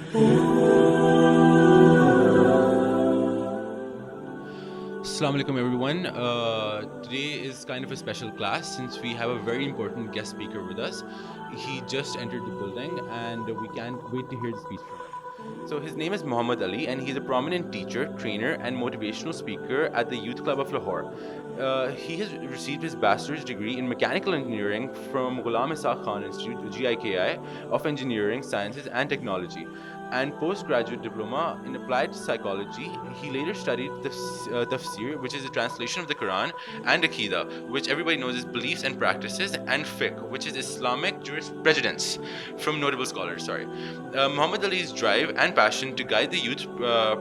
Assalamu alaikum everyone. Today is kind of a special class since we have a very important guest speaker with us. He just entered the building and we can't wait to hear the speech from him. So his name is Muhammad Ali and he's a prominent teacher, trainer and motivational speaker at the Youth Club of Lahore. He has received his bachelor's degree in mechanical engineering from Ghulam Ishaq Khan Institute, GIKI, of Engineering, Sciences and Technology, and postgraduate diploma in applied psychology. He later studied tafsir, which is a translation of the Quran, and Aqidah, which everybody knows is beliefs and practices, and fiqh, which is Islamic jurisprudence, from notable scholars. Muhammad Ali's drive and passion to guide the youth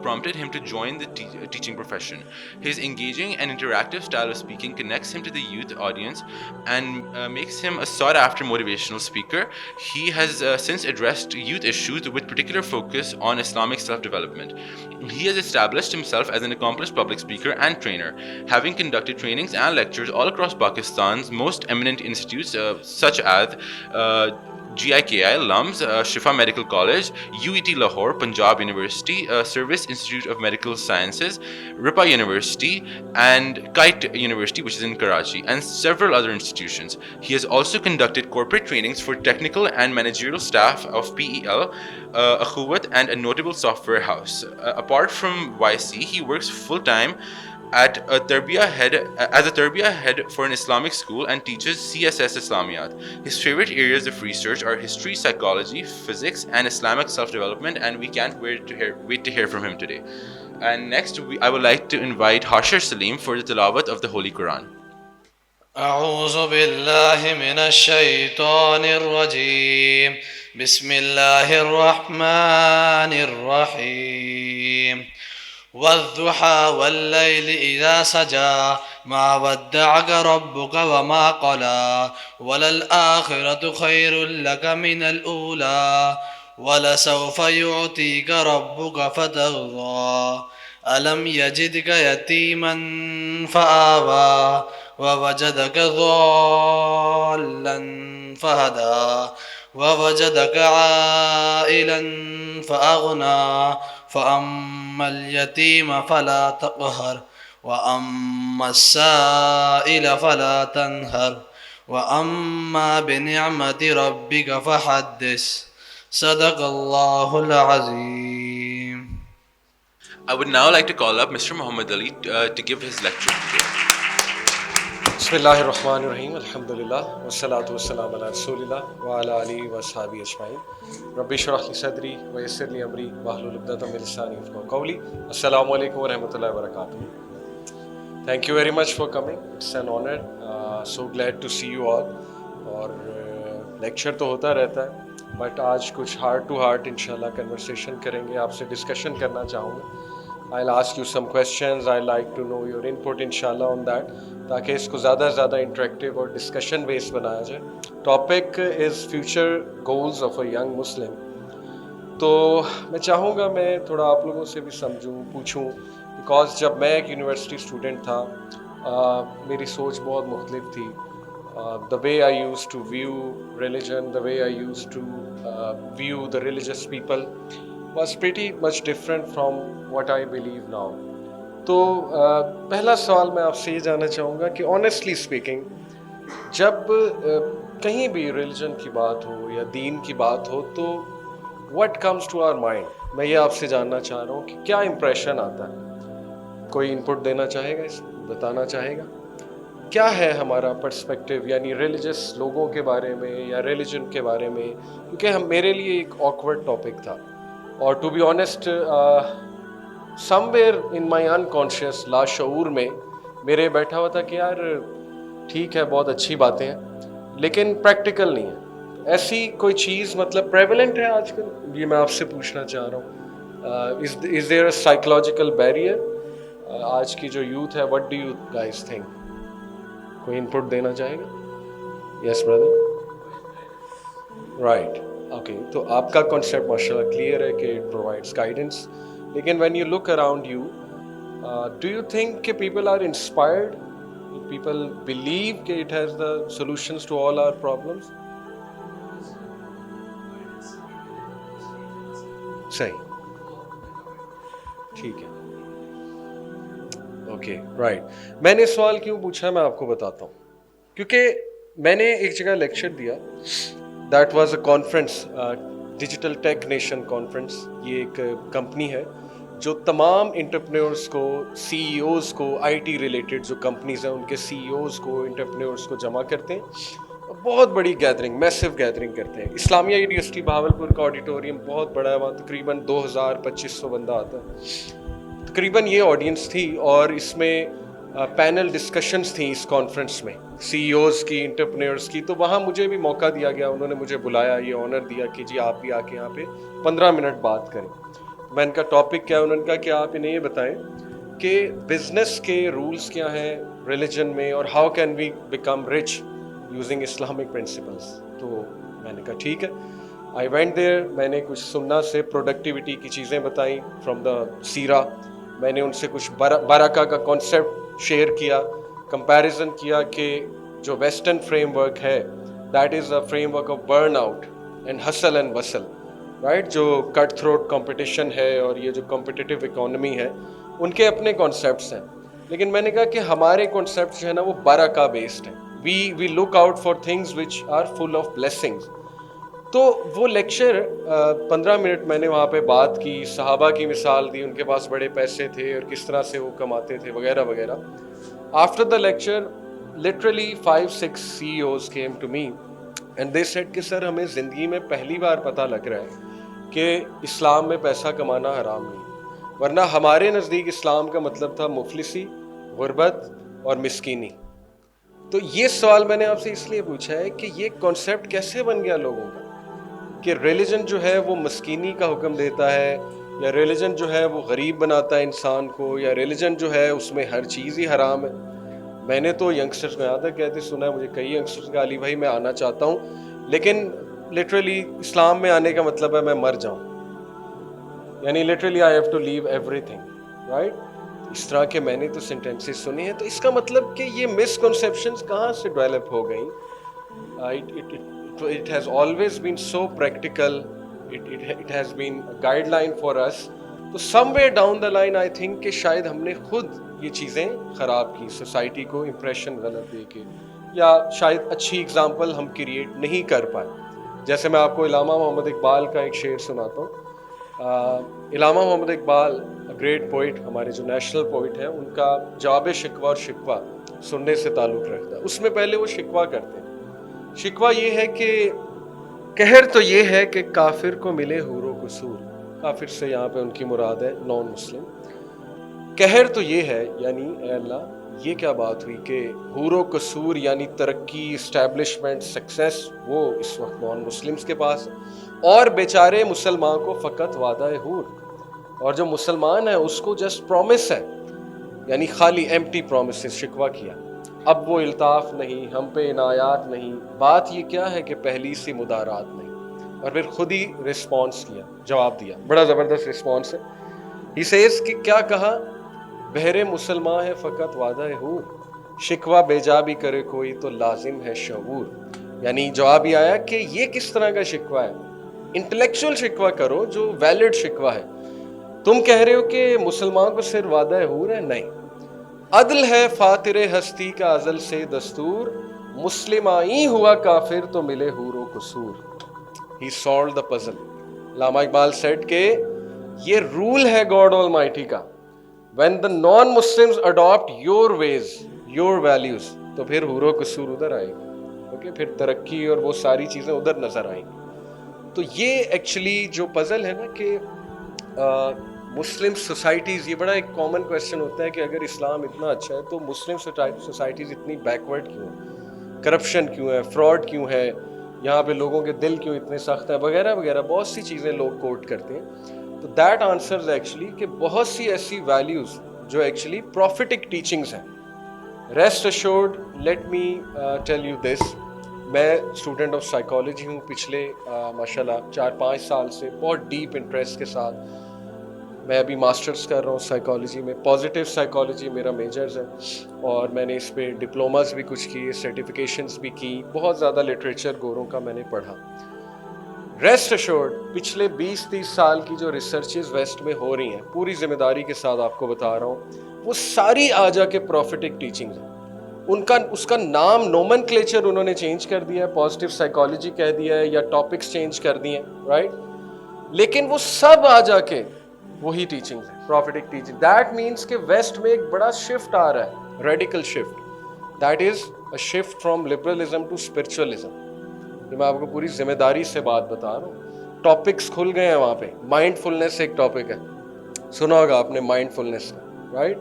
prompted him to join the teaching profession. His engaging and interactive style of speaking connects him to the youth audience and makes him a sought-after motivational speaker. He has since addressed youth issues with particular focus on Islamic self-development. He has established himself as an accomplished public speaker and trainer, having conducted trainings and lectures all across Pakistan's most eminent institutes such as GIKI, LUMS, Shifa Medical College, UET Lahore, Punjab University, Service Institute of Medical Sciences, Ripa University, and Kite University, which is in Karachi, and several other institutions. He has also conducted corporate trainings for technical and managerial staff of PEL, Akhuwat, and a notable software house. Apart from YC, he works full-time as a Tarbiyah head for an Islamic school and teaches CSS Islamiyat. His favorite areas of research are history, psychology, physics, and Islamic self-development, and we can't wait to hear from him today. And next, I would like to invite Hashir Salim for the tilawat of the Holy Quran. أعوذ بالله من الشيطان الرجيم بسم الله الرحمن الرحيم والضحى والليل إذا سجى ما ودعك ربك وما قلى وللآخرة خير لك من الأولى ولسوف يعطيك ربك فترضى ألم يجدك يتيما فآوى ووجدك ضالا فهدى ووجدك عائلا فأغنى فأما اليتيم فلا تقهر وأما السائل فلا تنهر وأما بنعمة ربك فحدث صدق الله العظيم. I would now like to call up Mr. Muhammad Ali to give his lecture today. بسم اللہ الرحمن الرحیم الحمدللہ والصلاۃ والسلام علی رسول اللہ وعلی آلہ وصحبہ اجمعین رب اشرح لی صدری ویسر لی امری واحلل عقدۃ من لسانی یفقہوا قولی. السلام علیکم ورحمۃ اللہ وبرکاتہ. Thank you very much for coming. It's an honour. So glad to see you all. اور لیکچر تو ہوتا رہتا ہے بٹ آج کچھ ہارٹ ٹو ہارٹ انشاءاللہ کنورسیشن کریں گے. آپ سے ڈسکشن کرنا چاہوں گا. I'll ask you some questions. I'd like to know your input inshallah on that, تاکہ اس کو زیادہ سے زیادہ انٹریکٹیو اور ڈسکشن بیس بنایا جائے. Topic is future goals of a young Muslim. تو میں چاہوں گا میں تھوڑا آپ لوگوں سے بھی سمجھوں پوچھوں بیکاز جب میں ایک یونیورسٹی اسٹوڈنٹ تھا میری سوچ بہت مختلف تھی. The way I used to view religion, the way I used to view the religious people was pretty much different from what I believe now. تو پہلا سوال میں آپ سے یہ جاننا چاہوں گا کہ آنیسٹلی اسپیکنگ جب کہیں بھی ریلیجن کی بات ہو یا دین کی بات ہو تو what comes to our mind. میں یہ آپ سے جاننا چاہ رہا ہوں کہ کیا امپریشن آتا ہے. کوئی انپٹ دینا چاہے گا, اس بتانا چاہے گا کیا ہے ہمارا پرسپیکٹیو یعنی ریلیجس لوگوں کے بارے میں یا ریلیجن کے بارے میں, کیونکہ میرے لیے ایک آکورڈ ٹاپک تھا. اور to be honest somewhere in my unconscious لاشعور میں میرے بیٹھا ہوا تھا کہ یار ٹھیک ہے بہت اچھی باتیں ہیں لیکن پریکٹیکل نہیں ہے. ایسی کوئی چیز مطلب پریولنٹ ہے آج کل, یہ میں آپ سے پوچھنا چاہ رہا ہوں. Is there a psychological barrier آج کی جو یوتھ ہے. What do you guys think. کوئی انپٹ دینا چاہے گا. Yes brother. Right okay. تو آپ کا کانسیپٹ ماشاء اللہ کلیئر ہے کہ اٹ پرووائڈس گائیڈنس. لیکن when you look around you do you think کہ people are inspired, people believe کہ it has the solutions to all our problems. صحیح, ٹھیک ہے, اوکے رائٹ. میں نے سوال کیوں پوچھا میں آپ کو بتاتا ہوں. کیونکہ میں نے ایک جگہ لیکچر دیا, that was a conference, digital take nation conference. یہ ایک کمپنی ہے جو تمام انٹرپرینورس کو, سی ای اوز کو, آئی ٹی ریلیٹڈ جو کمپنیز ہیں ان کے سی ای اوز کو, انٹرپرینورس کو جمع کرتے ہیں. بہت بڑی گیدرنگ, میسو گیدرنگ کرتے ہیں. اسلامیہ یونیورسٹی بہاولپور کا آڈیٹوریم بہت بڑا ہے, وہاں تقریباً 2200-2500 بندہ آتا ہے. تقریباً یہ آڈینس تھی, اور اس میں پینل ڈسکشنز تھیں اس کانفرنس میں, سی ای اوز کی, انٹرپرینورس کی. تو وہاں مجھے بھی موقع دیا گیا, انہوں نے مجھے بلایا, یہ آنر دیا کہ جی آپ بھی آ کے یہاں پہ 15 منٹ بات کریں. میں ان کا ٹاپک کیا, انہوں نے کہا کہ آپ انہیں یہ بتائیں کہ بزنس کے رولز کیا ہیں ریلیجن میں, اور how can we become rich using Islamic principles. تو میں نے کہا ٹھیک ہے. آئی وینٹ دیئر, میں نے کچھ سننا سے پروڈکٹیوٹی کی چیزیں بتائیں فرام دا سیرا. میں نے ان سے کچھ برکہ کا کانسیپٹ شیئر کیا, کمپیریزن کیا کہ جو ویسٹرن فریم ورک ہے that is a framework of burn out and hustle and bustle, right, جو کٹ تھروٹ کمپٹیشن ہے اور یہ جو کمپٹیٹیو اکانومی ہے ان کے اپنے کانسیپٹس ہیں. لیکن میں نے کہا کہ ہمارے کانسیپٹس جو ہے نا وہ برکہ بیسڈ ہیں. We look out for things which are full of blessings. تو وہ لیکچر 15 منٹ میں نے وہاں پہ بات کی, صحابہ کی مثال دی, ان کے پاس بڑے پیسے تھے اور کس طرح سے وہ کماتے تھے وغیرہ وغیرہ. After the lecture literally 5-6 C E Os came to me and they said کہ سر ہمیں زندگی میں پہلی بار پتہ لگ رہا ہے کہ اسلام میں پیسہ کمانا حرام نہیں, ورنہ ہمارے نزدیک اسلام کا مطلب تھا مفلسی, غربت اور مسکینی. تو یہ سوال میں نے آپ سے اس لیے پوچھا ہے کہ یہ کانسیپٹ کیسے بن گیا لوگوں کا کہ ریلیجن جو ہے وہ مسکینی کا حکم دیتا ہے, یا ریلیجن جو ہے وہ غریب بناتا ہے انسان کو, یا ریلیجن جو ہے اس میں ہر چیز ہی حرام ہے. میں نے تو ینگسٹرز کو یہاں تک کہتے سنا ہے, مجھے کئی ینگسٹرز کا علی بھائی میں آنا چاہتا ہوں لیکن لٹرلی اسلام میں آنے کا مطلب ہے میں مر جاؤں, یعنی literally I have to leave everything, right. اس طرح کے میں نے تو سینٹینسز سنے ہیں. تو اس کا مطلب کہ یہ مس کنسیپشنز کہاں سے ڈیولپ ہو گئیں. It has always been so practical. It has been a guideline for us. تو somewhere down the line I think کہ شاید ہم نے خود یہ چیزیں خراب کی, سوسائٹی کو امپریشن غلط دے کے, یا شاید اچھی اگزامپل ہم کریٹ نہیں کر پائے. جیسے میں آپ کو علامہ محمد اقبال کا ایک شعر سناتا ہوں. علامہ محمد اقبال گریٹ پوئٹ, ہمارے جو نیشنل پوئٹ ہیں, ان کا جواب شکوہ اور شکوہ سننے سے تعلق رکھتا ہے. اس میں پہلے وہ شکوہ کرتے ہیں. شکوہ یہ ہے کہ قہر تو یہ ہے کہ کافر کو ملے حور و قصور. کافر سے یہاں پہ ان کی مراد ہے نان مسلم. قہر تو یہ ہے, یعنی اے اللہ یہ کیا بات ہوئی کہ حور و قصور یعنی ترقی, اسٹیبلشمنٹ, سکسیس وہ اس وقت نان مسلمس کے پاس, اور بیچارے مسلمان کو فقط وعدہ حور, اور جو مسلمان ہے اس کو جسٹ پرومس ہے, یعنی خالی ایمٹی پرومسز. شکوہ کیا, اب وہ الطاف نہیں, ہم پہ عنایات نہیں. بات یہ کیا ہے کہ پہلی سی مدارات نہیں. اور پھر خود ہی رسپانس کیا, جواب دیا, بڑا زبردست رسپانس ہے. ہی سیز کہ کیا کہا, بہرے مسلمان ہے فقط وعدہ حور, شکوہ بیجا بھی کرے کوئی تو لازم ہے شعور. یعنی جواب یہ آیا کہ یہ کس طرح کا شکوہ ہے. انٹلیکچوئل شکوہ کرو جو ویلڈ شکوہ ہے. تم کہہ رہے ہو کہ مسلمان کو صرف وعدہ حور ہے, نہیں, عدل ہے فاتر ہستی کا ازل سے دستور, مسلمائی ہوا کافر تو ملے حور و قصور. He solved the puzzle. Allama Iqbal said کہ یہ رول ہے گاڈ آلمائٹی کا. When the non-Muslims adopt your ways, your values, تو پھر حور و قصور ادھر آئے گا. اوکے, پھر ترقی اور وہ ساری چیزیں ادھر نظر آئیں گی. تو یہ ایکچولی جو پزل ہے نا کہ مسلم سوسائٹیز, یہ بڑا ایک کامن کویشچن ہوتا ہے کہ اگر اسلام اتنا اچھا ہے تو مسلم سوسائٹیز اتنی بیکورڈ کیوں ہیں, کرپشن کیوں ہے, فراڈ کیوں ہے, یہاں پہ لوگوں کے دل کیوں اتنے سخت ہیں, وغیرہ وغیرہ بہت سی چیزیں لوگ کوٹ کرتے ہیں. تو دیٹ آنسرز ایکچولی کہ بہت سی ایسی ویلیوز جو ایکچولی پروفیٹک ٹیچنگز ہیں. Rest assured, let me tell you this, میں اسٹوڈنٹ آف سائیکالوجی ہوں. پچھلے ماشاء اللہ 4-5 سال سے بہت ڈیپ انٹرسٹ کے ساتھ میں ابھی ماسٹرز کر رہا ہوں سائیکالوجی میں. پازیٹیو سائیکالوجی میرا میجرز ہے, اور میں نے اس پہ ڈپلوماز بھی کچھ کیے, سرٹیفکیشنز بھی کی, بہت زیادہ لٹریچر گوروں کا میں نے پڑھا. ریسٹ اشورڈ پچھلے 20-30 سال کی جو ریسرچز ویسٹ میں ہو رہی ہیں، پوری ذمہ داری کے ساتھ آپ کو بتا رہا ہوں، وہ ساری آ جا کے پروفیٹک ٹیچنگز ہیں. اس کا نام نومن کلیچر انہوں نے چینج کر دیا ہے، پازیٹیو سائیکالوجی کہہ دیا ہے یا ٹاپکس چینج کر دیے ہیں، رائٹ؟ لیکن وہ سب آ جا کے وہی ٹیچنگ ہے، پروفیٹک ٹیچنگ. دیٹ مینس کہ ویسٹ میں ایک بڑا شفٹ آ رہا ہے، radical shift. That is a shift from liberalism to spiritualism. یہ میں آپ کو پوری ذمہ داری سے بات بتا رہا ہوں. ٹاپکس کھل گئے ہیں وہاں پہ. مائنڈ فلنس ایک ٹاپک ہے، سنا ہوگا آپ نے مائنڈ فلنس کا، رائٹ؟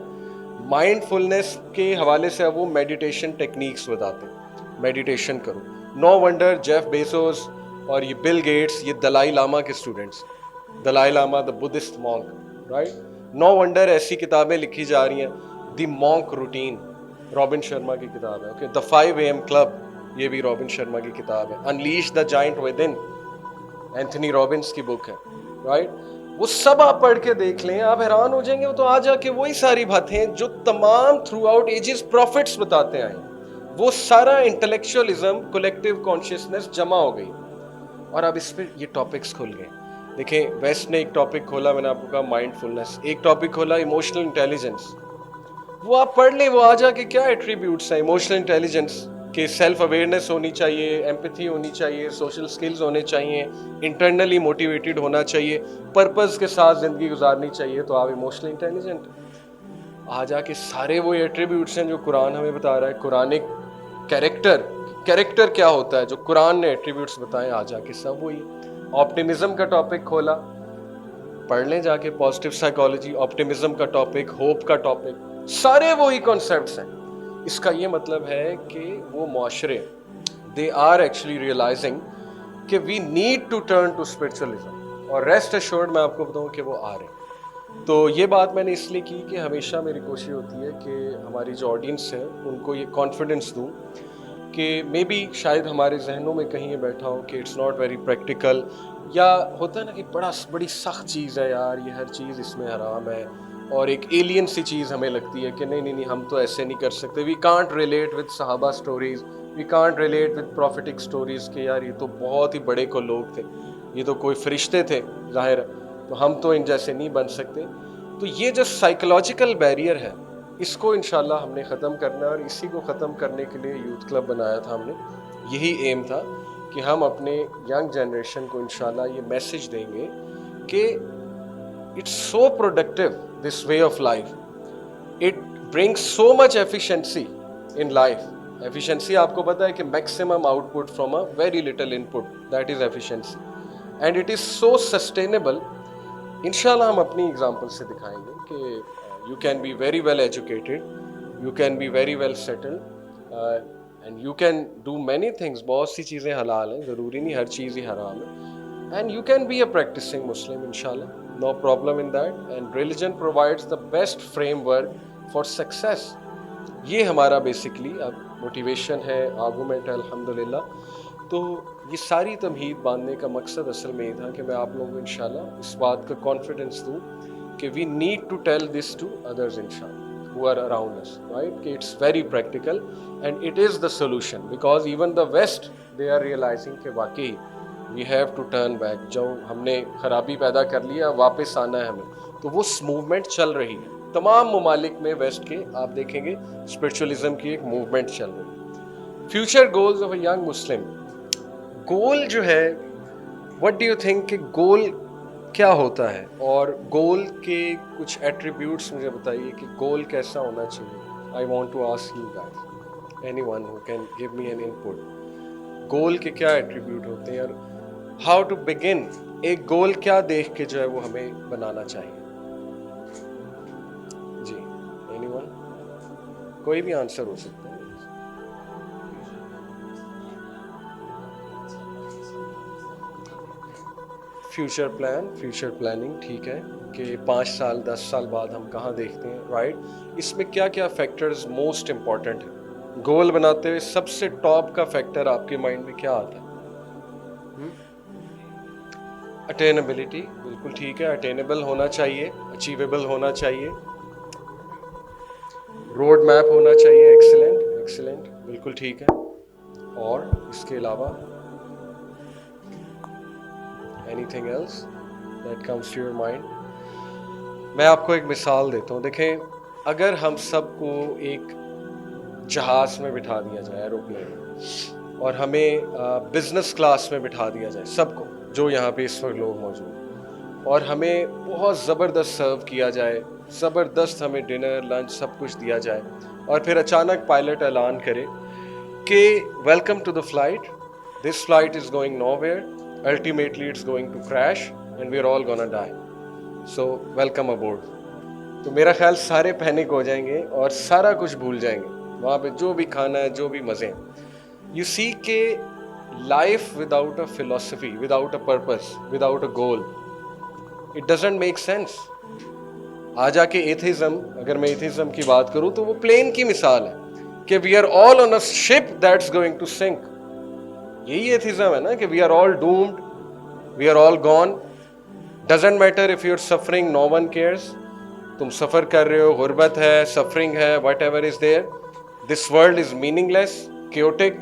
مائنڈ فلنس کے حوالے سے اب وہ میڈیٹیشن ٹیکنیکس بتاتے ہیں، میڈیٹیشن کرو. نو ونڈر جیف بیزوس اور یہ بل گیٹس یہ دلائی لاما کے students, Dalai Lama the Buddhist monk, right? No wonder ایسی کتابیں لکھی جا رہی ہیں. The monk routine Robin Sharma کی کتاب ہے، اوکے. دا 5 AM کلب یہ بھی رابن شرما کی کتاب ہے. Unleash the giant within Anthony Robbins کی بک ہے، رائٹ؟ وہ سب آپ پڑھ کے دیکھ لیں، آپ حیران ہو جائیں گے. وہ تو آ جا کے وہی ساری باتیں جو تمام تھرو آؤٹ ایجز پروفٹس بتاتے آئے ہیں. وہ سارا انٹلیکچوئلزم، کولیکٹیو کانشیسنس جمع ہو گئی اور اب اس پہ یہ ٹاپکس کھل گئے. دیکھیں ویسٹ نے ایک ٹاپک کھولا، میں نے آپ کو کہا مائنڈ فلنس. ایک ٹاپک کھولا ایموشنل انٹیلیجنس. وہ آپ پڑھ لیں، وہ آ جا کے کیا ایٹریبیوٹس ہیں ایموشنل انٹیلیجنس کہ سیلف اویئرنیس ہونی چاہیے، ایمپتھی ہونی چاہیے، سوشل سکلز ہونے چاہیے، انٹرنلی موٹیویٹڈ ہونا چاہیے، پرپز کے ساتھ زندگی گزارنی چاہیے، تو آپ ایموشنل انٹیلیجنٹ. آ جا کے سارے وہ ایٹریبیوٹس ہیں جو قرآن ہمیں بتا رہا ہے. قرآنک کیریکٹر کیا ہوتا ہے جو قرآن نے ایٹریبیوٹس بتائے، آ جا کے سب وہی. آپٹیمزم کا ٹاپک کھولا، پڑھ لیں جا کے. پازیٹیو سائیکالوجی، آپٹیمزم کا ٹاپک، ہوپ کا ٹاپک، سارے وہی کانسیپٹس ہیں. اس کا یہ مطلب ہے کہ وہ معاشرے دے آر ایکچولی ریئلائزنگ کہ we need to turn to spiritualism. اور ریسٹ ایشورڈ میں آپ کو بتاؤں کہ وہ آ رہے ہیں. تو یہ بات میں نے اس لیے کی کہ ہمیشہ میری کوشش ہوتی ہے کہ ہماری جو آڈینس ہے ان کو یہ کانفیڈنس دوں کہ مے بی شاید ہمارے ذہنوں میں کہیں یہ بیٹھا ہو کہ اٹس ناٹ ویری پریکٹیکل، یا ہوتا ہے نا کہ بڑی سخت چیز ہے یار، یہ ہر چیز اس میں حرام ہے، اور ایک ایلین سی چیز ہمیں لگتی ہے کہ نہیں ہم تو ایسے نہیں کر سکتے. وی کانٹ ریلیٹ وتھ صحابہ stories, we can't relate with prophetic stories کہ یار یہ تو بہت ہی بڑے کو لوگ تھے، یہ تو کوئی فرشتے تھے ظاہر، تو ہم تو ان جیسے نہیں بن سکتے. تو یہ جو سائیکولوجیکل بیریئر ہے اس کو انشاءاللہ ہم نے ختم کرنا ہے، اور اسی کو ختم کرنے کے لیے یوتھ کلب بنایا تھا ہم نے. یہی ایم تھا کہ ہم اپنے ینگ جنریشن کو انشاءاللہ یہ میسج دیں گے کہ it's so productive this way of life, it brings so much efficiency in life. Efficiency آپ کو پتہ ہے کہ maximum output from a very little input, that is efficiency, and it is so sustainable. انشاءاللہ ہم اپنی example سے دکھائیں گے کہ you can be very well educated, you can be very well settled, and you can do many things. بہت سی چیزیں حلال ہیں، ضروری نہیں ہر چیز ہی حرام ہے. And you can be a practicing Muslim انشاءاللہ، no problem in that. And religion provides the best framework for success. یہ ہمارا بیسکلی اب موٹیویشن ہے، آرگومنٹ ہے الحمدللہ. تو یہ ساری تمہید باندھنے کا مقصد اصل میں یہ تھا کہ میں آپ لوگوں کو انشاءاللہ اس بات کا کانفیڈنس دوں کہ we need to tell this to others انشاءاللہ who are around us, right? کہ it's very practical and it is the solution, because even the West they are realizing کہ واقعی we have to turn back. جو ہم نے خرابی پیدا کر لیا واپس آنا ہے ہمیں. تو وہ موومنٹ چل رہی ہے تمام ممالک میں ویسٹ کے، آپ دیکھیں گے اسپرچولیزم کی ایک موومنٹ چل رہی ہے. Future goals of a young Muslim. Goal جو ہے، وٹ ڈو یو تھنک کہ گول کیا ہوتا ہے، اور گول کے کچھ ایٹریبیوٹس مجھے بتائیے کہ گول کیسا ہونا چاہیے. I want to ask you guys, anyone who can give me an input. Goal کے کیا ایٹریبیوٹ ہوتے ہیں، اور ہاؤ ٹو بگن. ایک گول کیا دیکھ کے جو ہے وہ ہمیں بنانا چاہیے. جی اینی ون، کوئی بھی آنسر ہو سکتا ہے. فیوچر پلان، فیوچر پلاننگ، ٹھیک ہے کہ 5 سال 10 سال بعد ہم کہاں دیکھتے ہیں، رائٹ. اس میں کیا کیا فیکٹرز موسٹ امپورٹنٹ ہیں گول بناتے ہوئے؟ سب سے ٹاپ کا فیکٹر آپ کے مائنڈ میں کیا آتا ہے؟ اٹینیبلٹی، بالکل ٹھیک ہے، اٹینیبل ہونا چاہیے، اچیویبل ہونا چاہیے، روڈ میپ ہونا چاہیے. ایکسلنٹ ایکسلنٹ، بالکل ٹھیک ہے. اور اس کے علاوہ anything else that comes to your mind? میں آپ کو ایک مثال دیتا ہوں. دیکھیں اگر ہم سب کو ایک جہاز میں بٹھا دیا جائے, ایروپلین, اور ہمیں بزنس کلاس میں بٹھا دیا جائے سب کو جو یہاں پہ اس وقت لوگ موجود ہیں, اور ہمیں بہت زبردست سرو کیا جائے, زبردست ہمیں ڈنر لنچ سب کچھ دیا جائے, اور پھر اچانک پائلٹ اعلان کرے کہ welcome to the flight, this flight is going nowhere, ultimately it's going to crash and we are all gonna die, so welcome aboard. تو میرا خیال سارے پینک ہو جائیں گے اور سارا کچھ بھول جائیں گے, وہاں پہ جو بھی کھانا ہے جو بھی مزے ہیں. یو سی کہ life without a philosophy, without a purpose, without a goal, it doesn't make sense. آ جا کے ایتھیزم, اگر میں ایتھیزم کی بات کروں تو وہ پلین کی مثال ہے کہ we are all on a ship that's going to sink. یہی ایتھیزم ہے نا کہ we are all doomed, we are all gone, doesn't matter if you are suffering, no one cares. تم سفر کر رہے ہو, غربت ہے, سفرنگ ہے, whatever is there, this world is meaningless, chaotic,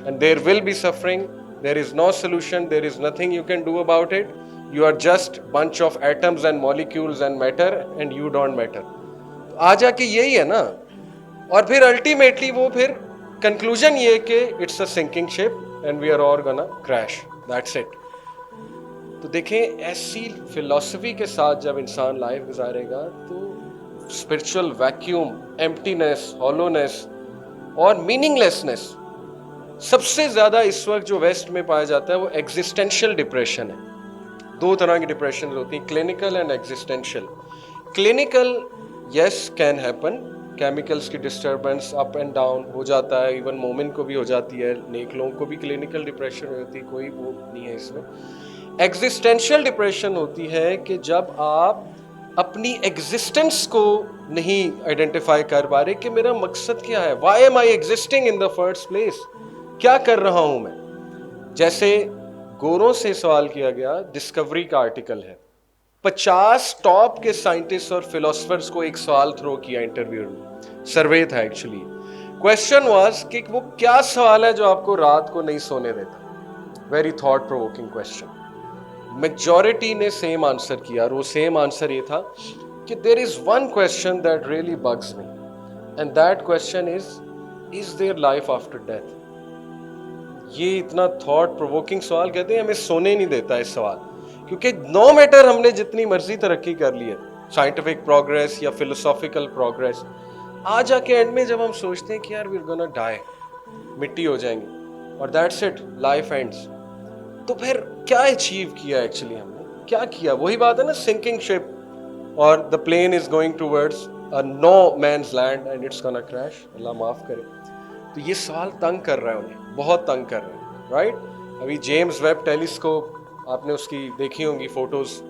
and there will be suffering. There is no solution, there is nothing you can do about it. You are just bunch of atoms and molecules and matter, and you don't matter. آ جا کے یہی ہے نا. اور پھر ultimately وہ پھر conclusion یہ کہ it's a sinking ship and we are all gonna crash, that's it. تو دیکھیں ایسی فلاسفی کے ساتھ جب انسان لائف گزارے گا تو اسپرچل ویکیوم, ایمپٹینس, ہالونیس اور میننگ لیسنس, سب سے زیادہ اس وقت جو ویسٹ میں پایا جاتا ہے وہ ایگزسٹینشیل ڈپریشن ہے. دو طرح کی ڈپریشن ہوتی ہیں, clinical and existential. Clinical yes can happen, chemicals کی ڈسٹربنس اپ اینڈ ڈاؤن ہو جاتا ہے, ایون مومن کو بھی ہو جاتی ہے, نیک لوگوں کو بھی کلینکل ڈپریشن ہوتی ہے, کوئی وہ نہیں ہے اس میں. ایگزسٹینشیل ڈپریشن ہوتی ہے کہ جب آپ اپنی ایگزسٹنس کو نہیں آئیڈینٹیفائی کر پا رہے کہ میرا مقصد کیا ہے, why am I existing in the first place, کیا کر رہا ہوں میں. جیسے گوروں سے سوال کیا گیا, ڈسکوری کا آرٹیکل ہے, 50 ٹاپ کے سائنٹسٹ اور فلاسفرز کو ایک سوال تھرو کیا انٹرویو میں, سروے تھا ایکچولی. کویسچن واز کہ وہ کیا سوال ہے جو آپ کو رات کو نہیں سونے دیتا. Very thought provoking question. Majority نے سیم آنسر کیا, اور وہ سیم آنسر یہ تھا کہ there is one question that really bugs me, and that question is there life after death. یہ اتنا تھاٹ پرووکنگ سوال, کہتے ہیں ہمیں سونے نہیں دیتا اس سوال, کیونکہ نو میٹر ہم نے جتنی مرضی ترقی کر لی ہے, سائنٹیفک پروگریس یا فلسافیکل پروگریس, آ جا کے اینڈ میں جب ہم سوچتے ہیں کہ یار وی آر گونا ڈائی, مٹی ہو جائیں گے اور دیٹس اٹ, لائف اینڈز, تو پھر کیا اچیو کیا ایکچولی ہم نے, کیا کیا. وہی بات ہے نا, سنکنگ شپ, اور the plane is going towards no man's land and it's gonna crash, اللہ معاف کرے. تو یہ سوال تنگ کر رہا ہے انہیں, بہت تنگ کر رہے ہیں, رائٹ. ابھی جیمز ویب ٹیلیسکوپ, آپ نے اس کی دیکھی ہوں گی فوٹوز,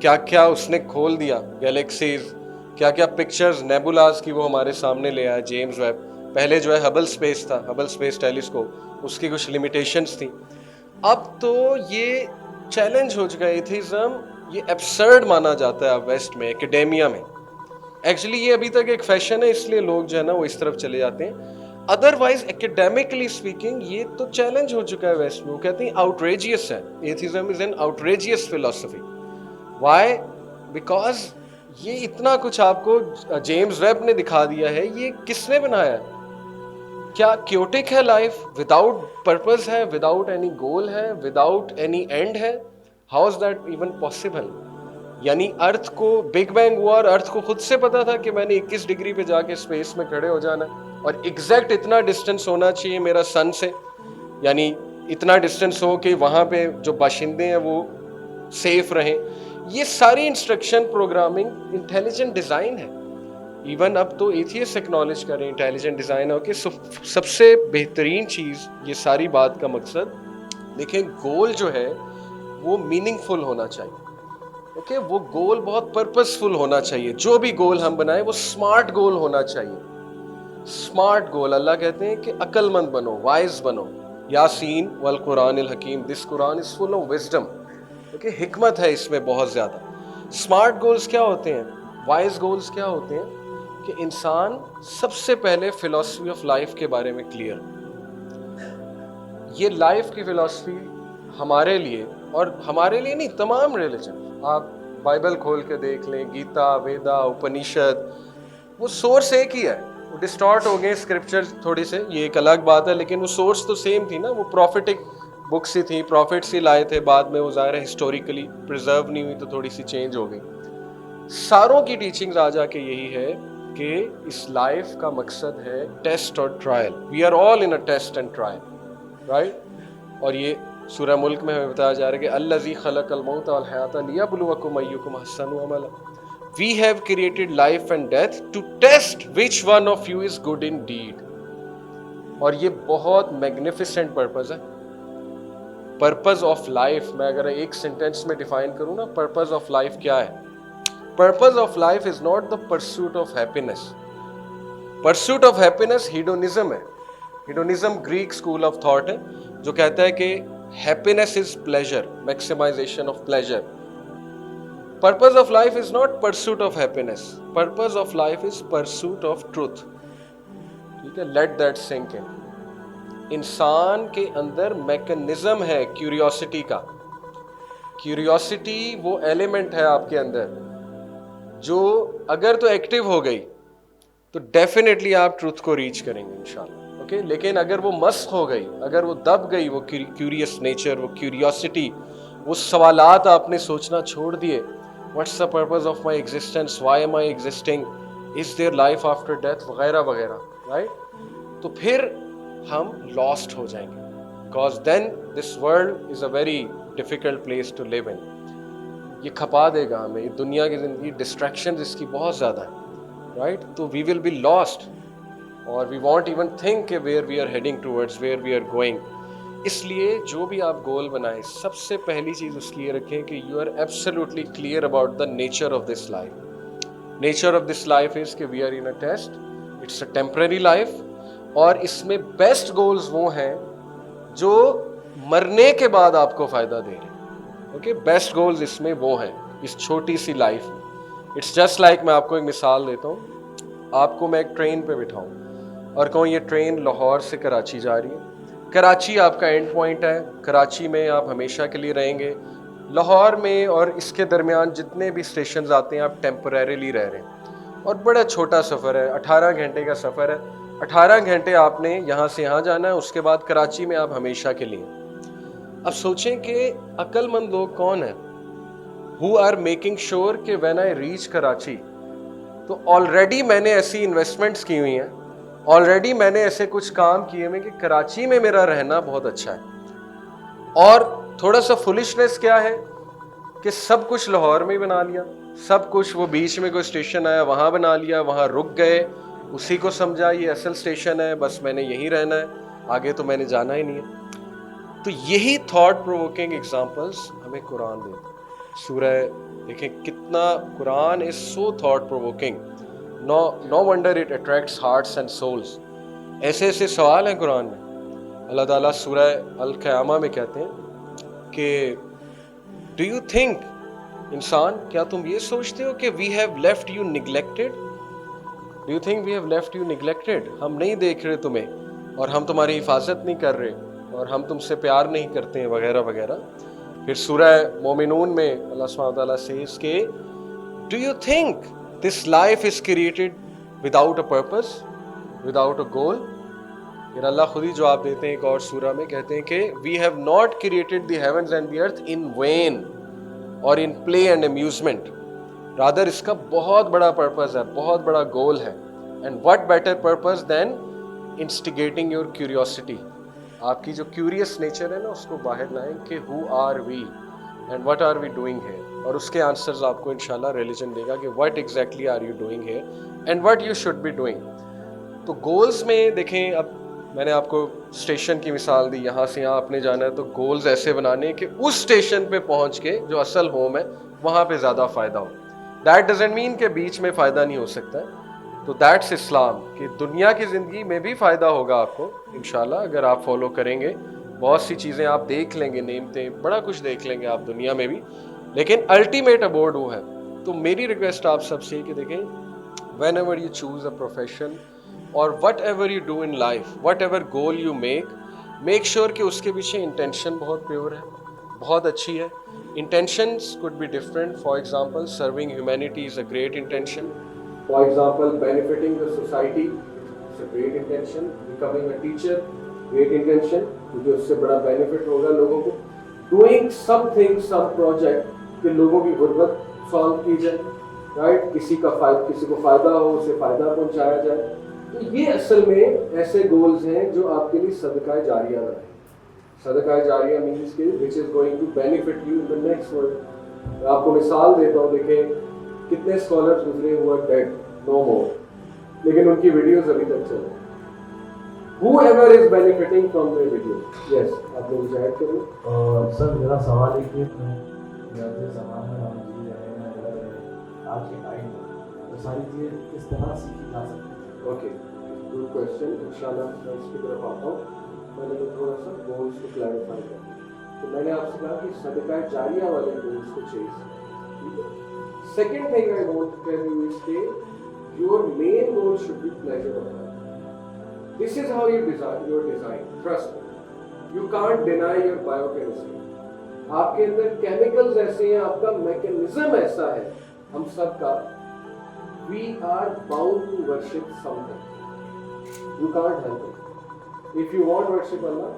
کیا کیا اس نے کھول دیا, گیلیکسیز, کیا کیا پکچرز نیبولاز کی وہ ہمارے سامنے لے آیا جیمز ویب. پہلے جو ہے ہبل اسپیس تھا, ہبل اسپیس ٹیلیسکوپ, اس کی کچھ لمیٹیشنز تھیں. اب تو یہ چیلنج ہو چکا ہے ایتھیزم, یہ ایبسرڈ مانا جاتا ہے اب ویسٹ میں, ایکیڈیمیا میں. ایکچولی یہ ابھی تک ایک فیشن ہے, اس لیے لوگ جو ہے نا وہ اس طرف چلے جاتے ہیں. ادروائز ایکیڈیمکلی اسپیکنگ یہ تو چیلنج ہو چکا ہے ویسٹ میں. وہ کہتے ہیں آؤٹریجیس ہے, atheism is an outrageous philosophy. Why? Because یہ اتنا کچھ آپ کو جیمز ویب نے دکھا دیا ہے, یہ کس نے بنایا ہے؟ کیا کیوٹک ہے لائف, وداؤٹ پرپز ہے, وداؤٹ اینی گول ہے, وداؤٹ اینی اینڈ ہے؟ How is that even possible? یعنی ارتھ کو بگ بینگ ہوا اور ارتھ کو خود سے پتا تھا کہ میں نے 21 ڈگری پہ جا کے اسپیس میں کھڑے ہو جانا اور ایگزیکٹ اتنا ڈسٹینس ہونا چاہیے میرا سن سے, یعنی اتنا ڈسٹینس ہو کہ وہاں پہ جو باشندے ہیں وہ سیف رہیں. یہ ساری انسٹرکشن پروگرامنگ انٹیلیجنٹ ڈیزائن ہے. ایون اب تو ایتھیسٹ ایکنالج کریں انٹیلیجنٹ ڈیزائن ہو کہ سب سے بہترین چیز, یہ ساری بات کا مقصد دیکھیں, گول جو ہے وہ میننگ فل ہونا چاہیے. اوکے, وہ گول بہت پرپز فل ہونا چاہیے. جو بھی گول ہم بنائیں وہ اسمارٹ گول ہونا چاہیے. اسمارٹ گول, اللہ کہتے ہیں کہ عقل مند بنو, وائز بنو. یاسین والقرآن الحکیم, دس قرآن از فل آف وزڈم. اوکے, حکمت ہے اس میں بہت زیادہ. اسمارٹ گولز کیا ہوتے ہیں, وائز گولز کیا ہوتے ہیں کہ انسان سب سے پہلے فلاسفی آف لائف کے بارے میں کلیئر. یہ لائف کی فلاسفی ہمارے لیے اور ہمارے لیے نہیں, تمام ریلیجن. آپ بائبل کھول کے دیکھ لیں, گیتا, ویدا, اپنیشد, وہ سورس ایک ہی ہے. وہ ڈسٹارٹ ہو گئے اسکرپچر تھوڑی سے, یہ ایک الگ بات ہے, لیکن وہ سورس تو سیم تھی نا. وہ پروفیٹک بکس ہی تھیں, پروفٹس ہی لائے تھے, بعد میں وہ ظاہر ہے ہسٹوریکلی پرزرو نہیں ہوئی تو تھوڑی سی چینج ہو گئی. ساروں کی ٹیچنگز آ جا کے یہی ہے کہ اس لائف کا مقصد ہے ٹیسٹ اور trial. We are all in a test and trial, right. اور یہ سورہ ملک میں ہمیں بتایا جا رہا ہے کہ الذی خلق الموت والحیات لیبلوکم ایکم احسن عملا. We have created life and death to test which one of you is good in deed. اور یہ بہت میگنیفیسنٹ پرپز ہے. پرپز آف لائف میں اگر ایک سینٹینس میں ڈیفائن کروں نا, پرپز آف لائف کیا ہے؟ Purpose of life is not the pursuit of happiness. Pursuit of happiness hedonism ہے. Hedonism Greek school of thought ہے جو کہتا ہے کہ happiness is pleasure, maximization of pleasure. Purpose of life is not pursuit of happiness. Purpose of life is pursuit of truth. ٹھیک ہے, let that sink in. انسان کے اندر میکنزم ہے کیوریوسٹی کا. کیوریوسٹی وہ ایلیمنٹ ہے آپ کے اندر جو اگر تو ایکٹیو ہو گئی تو ڈیفینیٹلی آپ ٹروتھ کو ریچ کریں گے انشاءاللہ. اوکے, لیکن اگر وہ مسخ ہو گئی, اگر وہ دب گئی, وہ کیوریس نیچر, وہ کیوریوسٹی, وہ سوالات آپ نے سوچنا چھوڑ دیے, what's the purpose of my existence, why am I existing, is there life after death, وغیرہ وغیرہ, right, تو پھر ہم lost ہو جائیں گے, because then this world is a very difficult place to live in. یہ کھپا دے گا ہمیں, دنیا کی زندگی distractions اس کی بہت زیادہ ہے, right, تو we will be lost or we won't even think where we are heading towards, where we are going. اس لیے جو بھی آپ گول بنائیں, سب سے پہلی چیز اس کی یہ رکھیں کہ you are absolutely clear about the nature of this life. Nature of this life is کہ we are in a test, it's a temporary life, اور اس میں بیسٹ گولز وہ ہیں جو مرنے کے بعد آپ کو فائدہ دے رہے ہیں. اوکے, بیسٹ گولز اس میں وہ ہیں اس چھوٹی سی لائف میں. اٹس جسٹ لائک, میں آپ کو ایک مثال دیتا ہوں. آپ کو میں ایک ٹرین پہ بٹھاؤں اور کہوں یہ ٹرین لاہور سے کراچی جا رہی ہے. کراچی آپ کا اینڈ پوائنٹ ہے, کراچی میں آپ ہمیشہ کے لیے رہیں گے. لاہور میں اور اس کے درمیان جتنے بھی اسٹیشنز آتے ہیں آپ ٹیمپریریلی رہ رہے ہیں, اور بڑا چھوٹا سفر ہے, 18 گھنٹے کا سفر ہے. 18 گھنٹے آپ نے یہاں سے یہاں جانا ہے, اس کے بعد کراچی میں آپ ہمیشہ کے لیے. اب سوچیں کہ عقل مند لوگ کون ہیں who are making sure کہ when I reach کراچی تو آلریڈی میں نے ایسی انویسٹمنٹس کی ہوئی ہیں, آلریڈی میں نے ایسے کچھ کام کیے ہوئے کہ کراچی میں میرا رہنا بہت اچھا ہے. اور تھوڑا سا فولشنس کیا ہے کہ سب کچھ لاہور میں ہی بنا لیا, سب کچھ وہ بیچ میں کوئی اسٹیشن آیا وہاں بنا لیا, وہاں رک گئے, اسی کو سمجھا یہ اصل اسٹیشن ہے, بس میں نے یہیں رہنا ہے, آگے تو میں نے جانا ہی نہیں ہے. تو یہی تھاٹ پرووکنگ ایگزامپلس ہمیں قرآن دیتا ہے. سورہ دیکھیں کتنا قرآن is so thought provoking. No wonder it attracts hearts and souls. ایسے ایسے سوال ہیں قرآن میں. اللہ تعالیٰ سورہ القیامہ میں کہتے ہیں کہ do you think, انسان کیا تم یہ سوچتے ہو کہ we have left you neglected? Do you think we have left you neglected? ہم نہیں دیکھ رہے تمہیں, اور ہم تمہاری حفاظت نہیں کر رہے, اور ہم تم سے پیار نہیں کرتے ہیں, وغیرہ وغیرہ. پھر سورہ مومنون میں اللہ سبحانہ وتعالیٰ says کہ do you think this life is created without a purpose, without a goal? پھر اللہ خود ہی جواب دیتے ہیں ایک اور سورہ میں, کہتے ہیں کہ we have not created the heavens and the earth in vain or in play and amusement. rather اس کا بہت بڑا purpose ہے, بہت بڑا goal ہے. and what better purpose than instigating your curiosity. آپ کی جو curious nature ہے نا اس کو باہر لائیں کہ who are we and what are we doing here, اور اس کے آنسرز آپ کو انشاءاللہ ریلیجن دے گا کہ what exactly are you doing here and what you should be doing. تو گولز میں دیکھیں, اب میں نے آپ کو اسٹیشن کی مثال دی, یہاں سے یہاں آپ نے جانا ہے, تو گولز ایسے بنانے کہ اس اسٹیشن پہ پہنچ کے جو اصل ہوم ہے وہاں پہ زیادہ فائدہ ہو. دیٹ ڈزنٹ مین کہ بیچ میں فائدہ نہیں ہو سکتا. تو دیٹس اسلام, کہ دنیا کی زندگی میں بھی فائدہ ہوگا آپ کو انشاءاللہ اگر آپ فالو کریں گے. بہت سی چیزیں آپ دیکھ لیں گے, نعمتیں, بڑا کچھ دیکھ لیں گے آپ دنیا میں بھی, لیکن الٹیمیٹ ابورڈ وہ ہے. تو میری ریکویسٹ آپ سب سے کہ دیکھیں, whenever you choose a profession اور whatever you do in life, whatever goal you make sure کہ اس کے پیچھے انٹینشن بہت پیور ہے, بہت اچھی ہے. Intentions could be different. For example, serving humanity is a great intention. For example, benefiting the society, it's a great intention. Becoming a teacher, great intention, کیونکہ اس سے بڑا بینیفٹ ہوگا لوگوں کو. Doing something, some project کہ لوگوں کی غربت سالو کی جائے, رائٹ, کسی کو فائدہ ہو, اسے فائدہ پہنچایا جائے. تو یہ اصل میں ایسے گولز ہیں جو آپ کے لیے صدقہ جاریہ بنائیں. صدقہ جاریہ مینس کہ which is going to benefit you in the next world. میں آپ کو مثال دیتا ہوں, دیکھیں کتنے اسکالرز گزرے ہوئے ڈیڈ, نو مور, لیکن ان کی ویڈیوز ابھی تک چل رہی ہیں. Whoever is benefiting from their videos. Yes, آپ لوگ ایڈ کریں. اور سر میرا سوال ہے کہ جیسے زمانے میں ہم جی رہے ہیں, اگر آج کے ٹائم میں تو ساری چیزیں کس طرح سیکھی جا سکتی ہیں؟ Okay, good question. انشاءاللہ میں اس کی طرف آتا ہوں. میں نے تھوڑا سا گولس کو کلیریفائی کرنا. تو میں نے آپ سے کہا کہ صدقہ جاریہ والے گولس کو چیز کریں, ٹھیک ہے. Second thing I want to tell you is کہ your main goal should be pleasure of life. This is how you design your design. Trust me. You can't deny your biochemistry. آپ کے اندر chemicals ایسے ہیں, آپ کا mechanism ایسا ہے, ہم سب کا. We are bound to worship something. You can't help it. If you want worship Allah,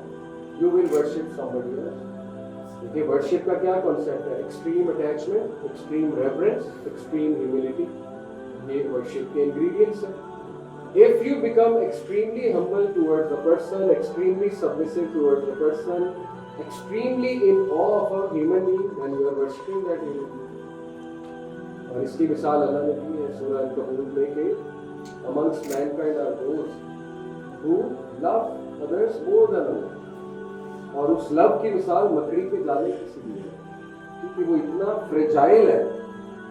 you will worship somebody else. دیکھیے ورشپ کا کیا کانسیپٹ ہے, extreme attachment, extreme reverence, extreme humility, یہ ورشپ کے انگریڈینٹس ہیں. If you become extremely humble towards a person, extremely submissive towards a person, extremely in awe of a human being, then you are worshipping that human being. اور اس کی مثال اللہ نے دی ہے سورہ الکبوت میں کہ amongst mankind are those who love others more than Allah. اور اس لو کی مثال مکڑی کے جالے کی سی ہے, کیونکہ وہ اتنا فریجائل ہے,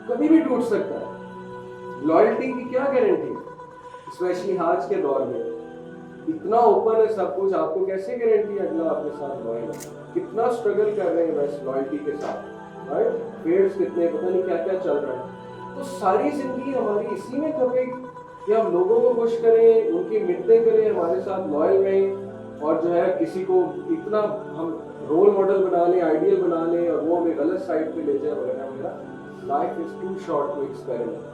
کبھی بھی ٹوٹ سکتا ہے. لائلٹی کی کیا گارنٹی, اسپیشلی آج کے دور میں اتنا اوپن ہے سب کچھ, آپ کو کیسے گارنٹی ہے اگلا آپ کے ساتھ لائل ہے. کتنا اسٹرگل کر رہے ہیں بس لائلٹی کے ساتھ, رائٹ, فیئرس کتنے, پتہ نہیں کیا کیا چل رہا ہے. تو ساری زندگی ہماری اسی میں کھپے کہ ہم لوگوں کو خوش کریں, ان کی منتیں کریں, ہمارے ساتھ لائل رہیں, اور جو ہے کسی کو اتنا ہم رول ماڈل بنا لیں, آئیڈیل بنا لیں, اور وہ ہمیں غلط سائڈ پہ لے جائے وغیرہ وغیرہ. Life is too short to experiment.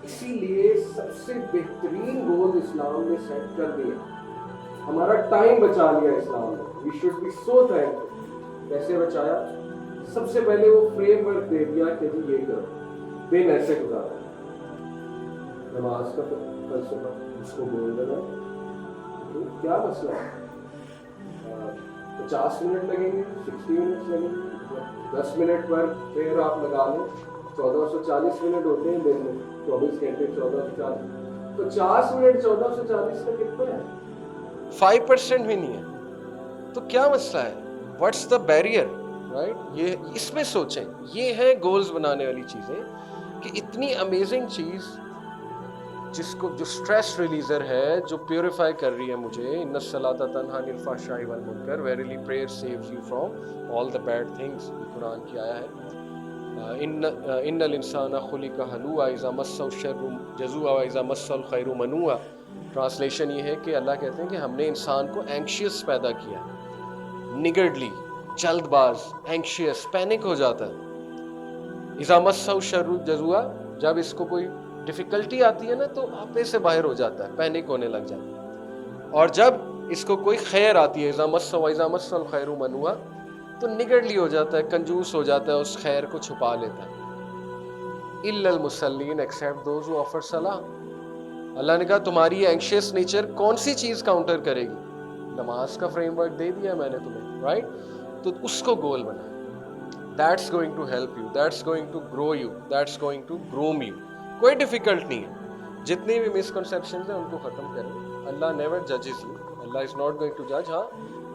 اسی لیے سب سے بہترین گول اسلام نے سیٹ کر دیا, ہمارا ٹائم بچا لیا اسلام نے. We should be so thankful. کیسے بچایا؟ سب سے پہلے وہ فریم ورک دے دیا کہ جی یہ کرو, دن ایسے گزارا. نماز کا فلسفہ, اس کو بول دینا. کیا مسئلہ ہے, 50 منٹ لگیں گے, 60 منٹ لگیں گے, 10 منٹ پر پھر آپ لگا لیں. 1440 منٹ ہوتے ہیں دن میں, 24 گھنٹے 1440, 50 منٹ 1440 کا کتنا ہے, 5% بھی نہیں ہے. تو کیا مسئلہ ہے, واٹس دا بیریئر, رائٹ. یہ اس میں سوچیں, یہ ہے گولز بنانے والی چیزیں, کہ اتنی امیزنگ چیز جس کو جو اسٹریس ریلیزر ہے, جو پیوریفائی کر رہی ہے مجھے. ان الصلاۃ تنہی عن الفحشاء والمنکر, verily prayer saves you from all the bad things. قرآن کی آیا ہے, ان الانسان خلق ہلوعا اذا مسہ الشر جزوعا واذا مسہ الخیر منوعا. ٹرانسلیشن یہ ہے کہ اللہ کہتے ہیں کہ ہم نے انسان کو اینکشیس پیدا کیا, نگرڈلی, جلد باز, اینکشیس, پینک ہو جاتا ہے. اذا مسہ الشر جزوعا, جب اس کو کوئی ڈیفیکلٹی آتی ہے نا تو آپے سے باہر ہو جاتا ہے, پینک ہونے لگ جاتا ہے. اور جب اس کو کوئی خیر آتی ہے, اذا مسہ واذا مسہ الخیر منوعا, تو نگڑلی ہو جاتا ہے, کنجوس ہو جاتا ہے, اس خیر کو چھپا لیتا ہے. الا المصلین, ایکسیپٹ دوز ہو آفر صلاح. اللہ نے کہا تمہاری اینکشیس نیچر کون سی چیز کاؤنٹر کرے گی, نماز کا فریم ورک دے دیا میں نے تمہیں, رائٹ. تو اس کو گول بنائیں. That's going to help you, that's going to grow you, that's going to groom you. کوئی ڈیفیکلٹ نہیں ہے. جتنی بھی مسکنسیپشنز ہیں ان کو ختم کریں. اللہ نیور ججز یو, اللہ از ناٹ گوئنگ ٹو جج. ہاں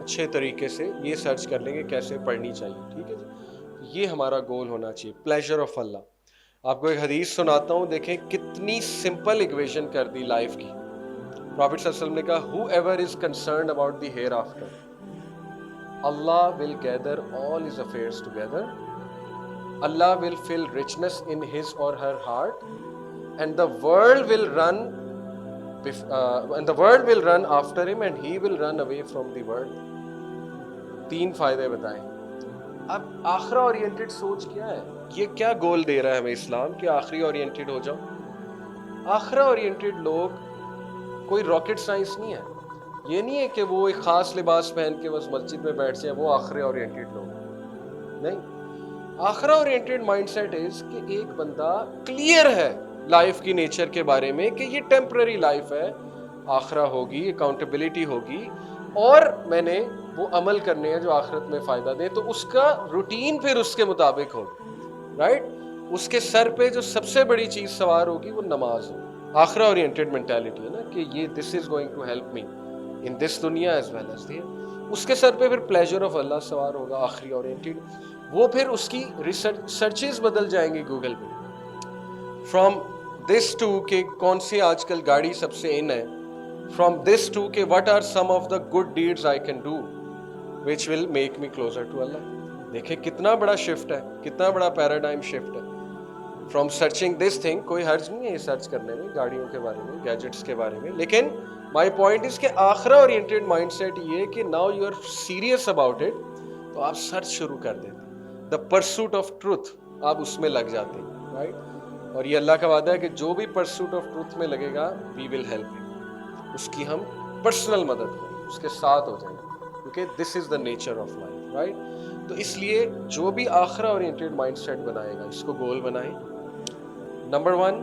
اچھے طریقے سے یہ سرچ کر لیں گے کیسے پڑھنی چاہیے, ٹھیک ہے جی. یہ ہمارا گول ہونا چاہیے, پلیجر آف اللہ. آپ کو ایک حدیث سناتا ہوں, دیکھیں کتنی سمپل ایکویشن کر دی لائف کی. پرافٹ صلی اللہ علیہ وسلم نے کہا, whoever is concerned about the hereafter, اللہ will gather all his affairs together. اللہ will fill richness in his or her heart, and the world will run after him and he will run away from the world. 3 فائدے بتائیں. اب آخرہ oriented سوچ کیا ہے؟ یہ کیا گول دے رہا ہے ہمیں اسلام کہ آخری اورینٹڈ ہو جاؤ؟ آخرہ اورینٹڈ لوگ کوئی راکٹ سائنس نہیں ہے. یہ نہیں ہے کہ وہ ایک خاص لباس پہن کے بس مسجد میں بیٹھ جائیں، وہ آخرہ اورینٹڈ لوگ نہیں. آخرہ اورینٹڈ مائنڈ سیٹ از کہ ایک بندہ کلیئر ہے لائف کی نیچر کے بارے میں کہ یہ ٹیمپرری لائف ہے، آخرہ ہوگی، اکاؤنٹیبلٹی ہوگی، اور میں نے وہ عمل کرنے ہیں جو آخرت میں فائدہ دیں. تو اس کا روٹین پھر اس کے مطابق ہوگی، رائٹ. اس کے سر پہ جو سب سے بڑی چیز سوار ہوگی وہ نماز ہوگی. آخرہ اورینٹڈ مینٹیلٹی ہے نا کہ یہ this is going to help me in this دنیا ایز ویل ایز دی. اس کے سر پہ پھر پلیجر آف اللہ سوار ہوگا. آخری اورینٹڈ وہ پھر اس کی سرچز بدل جائیں گی گوگل پہ، فرام دس ٹو کہ کون سی آج کل گاڑی سب سے ان ہے، فرام دس ٹو کہ what are some of the good deeds I can do which will make me closer to Allah. دیکھیں کتنا بڑا شفٹ ہے، کتنا بڑا پیراڈائم شفٹ ہے. فرام سرچنگ دس تھنگ، کوئی حرج نہیں ہے یہ سرچ کرنے میں گاڑیوں کے بارے میں، گیجٹس کے بارے میں، لیکن مائی پوائنٹ از کہ آخرہ اورینٹڈ مائنڈ سیٹ یہ کہ now you are serious about it, تو آپ سرچ شروع کر دیتے. دا پرسوٹ آف ٹروتھ، آپ اس میں لگ جاتے ہیں، رائٹ. اور یہ اللہ کا وعدہ ہے کہ جو بھی پرسوٹ آف ٹروتھ میں لگے گا وی ول ہیلپ ہم، اس کی ہم پرسنل مدد کریں، اس کے ساتھ ہو جائیں گے، کیونکہ this is the nature of life, right. تو اس لیے جو بھی آخرہ اورینٹڈ مائنڈ سیٹ بنائے گا، اس کو گول بنائیں. نمبر 1،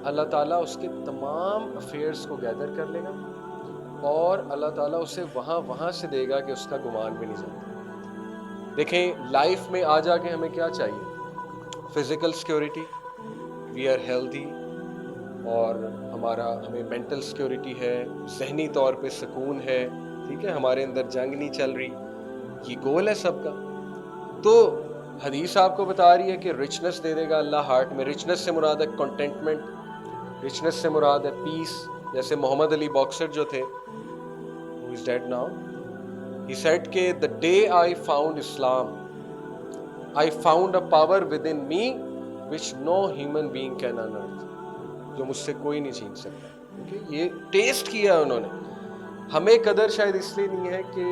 اللہ تعالیٰ اس کے تمام افیئرس کو گیدر کر لے گا، اور اللہ تعالیٰ اسے وہاں سے دے گا کہ اس کا گمان بھی نہیں جاتا. دیکھیں لائف میں آ جا کے ہمیں کیا چاہیے؟ Physical security, we are healthy, اور ہمیں مینٹل سیکیورٹی ہے، ذہنی طور پہ سکون ہے، ٹھیک ہے، ہمارے اندر جنگ نہیں چل رہی. یہ گول ہے سب کا. تو حدیث آپ کو بتا رہی ہے کہ رچنس دے دے گا اللہ ہارٹ میں. رچنس سے مراد ہے کنٹینٹمنٹ، رچنس سے مراد ہے پیس. جیسے محمد علی باکسر جو تھے، who is dead now, he said کہ the day I found Islam, I found a power within me which no human being can unearth. جو مجھ سے کوئی نہیں چھین سکتا. کیونکہ یہ ٹیسٹ کیا ہے انہوں نے. ہمیں قدر شاید اس لیے نہیں ہے کہ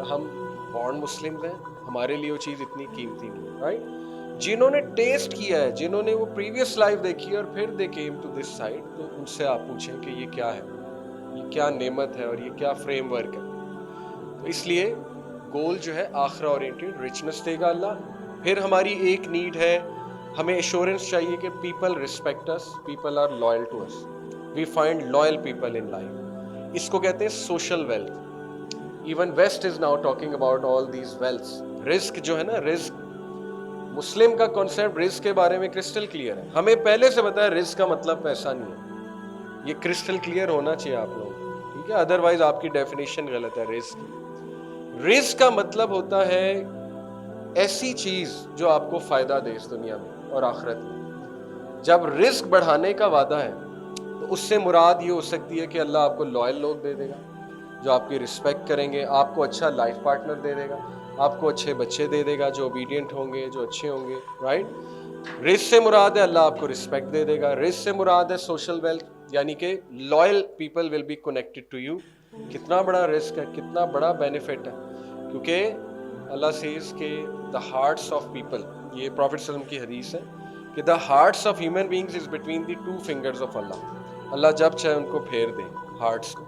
ہم بورن مسلم ہیں، ہمارے لیے وہ چیز اتنی قیمتی نہیں ہے، رائٹ. جنہوں نے ٹیسٹ کیا ہے، جنہوں نے وہ پریویس لائف دیکھی ہے اور پھر they came to this side, تو ان سے آپ پوچھیں کہ یہ کیا ہے، یہ کیا نعمت ہے اور یہ کیا فریم ورک ہے. تو اس لیے گول جو ہے آخرہ اورینٹڈ، رچنس دے گا اللہ. پھر ہماری ایک نیڈ ہے، ہمیں ایشورنس چاہیے کہ people respect us, people are loyal to us, we find loyal people in life. اس کو کہتے ہیں social wealth. Even west is now talking about all these wealths. رزق جو ہے نا، رزق، مسلم کا کانسیپٹ رزق کے بارے میں کرسٹل کلیئر ہے. ہمیں پہلے سے پتا ہے رزق کا مطلب پیسہ نہیں ہے. یہ کرسٹل کلیئر ہونا چاہیے آپ لوگ، ٹھیک ہے، ادروائز آپ کی ڈیفینیشن غلط ہے. رزق کا مطلب ہوتا ہے ایسی چیز جو آپ کو فائدہ دے اس دنیا میں اور آخرت میں. جب رزق بڑھانے کا وعدہ ہے تو اس سے مراد یہ ہو سکتی ہے کہ اللہ آپ کو لوئل لوگ دے دے گا جو آپ کی رسپیکٹ کریں گے، آپ کو اچھا لائف پارٹنر دے دے گا، آپ کو اچھے بچے دے دے گا جو اوبیڈینٹ ہوں گے، جو اچھے ہوں گے، رائٹ. رزق سے مراد ہے اللہ آپ کو رسپیکٹ دے دے گا. رزق سے مراد ہے سوشل ویلتھ، یعنی کہ loyal people will be connected to you. کتنا بڑا رزق ہے، کتنا بڑا بینیفٹ ہے. کیونکہ اللہ سیز کہ دا ہارٹس آف پیپل، یہ پروفٹ صلی اللہ علیہ وسلم کی حدیث ہے کہ the hearts of human beings is between the 2 fingers of اللہ. اللہ جب چاہے ان کو پھیر دے ہارٹس کو.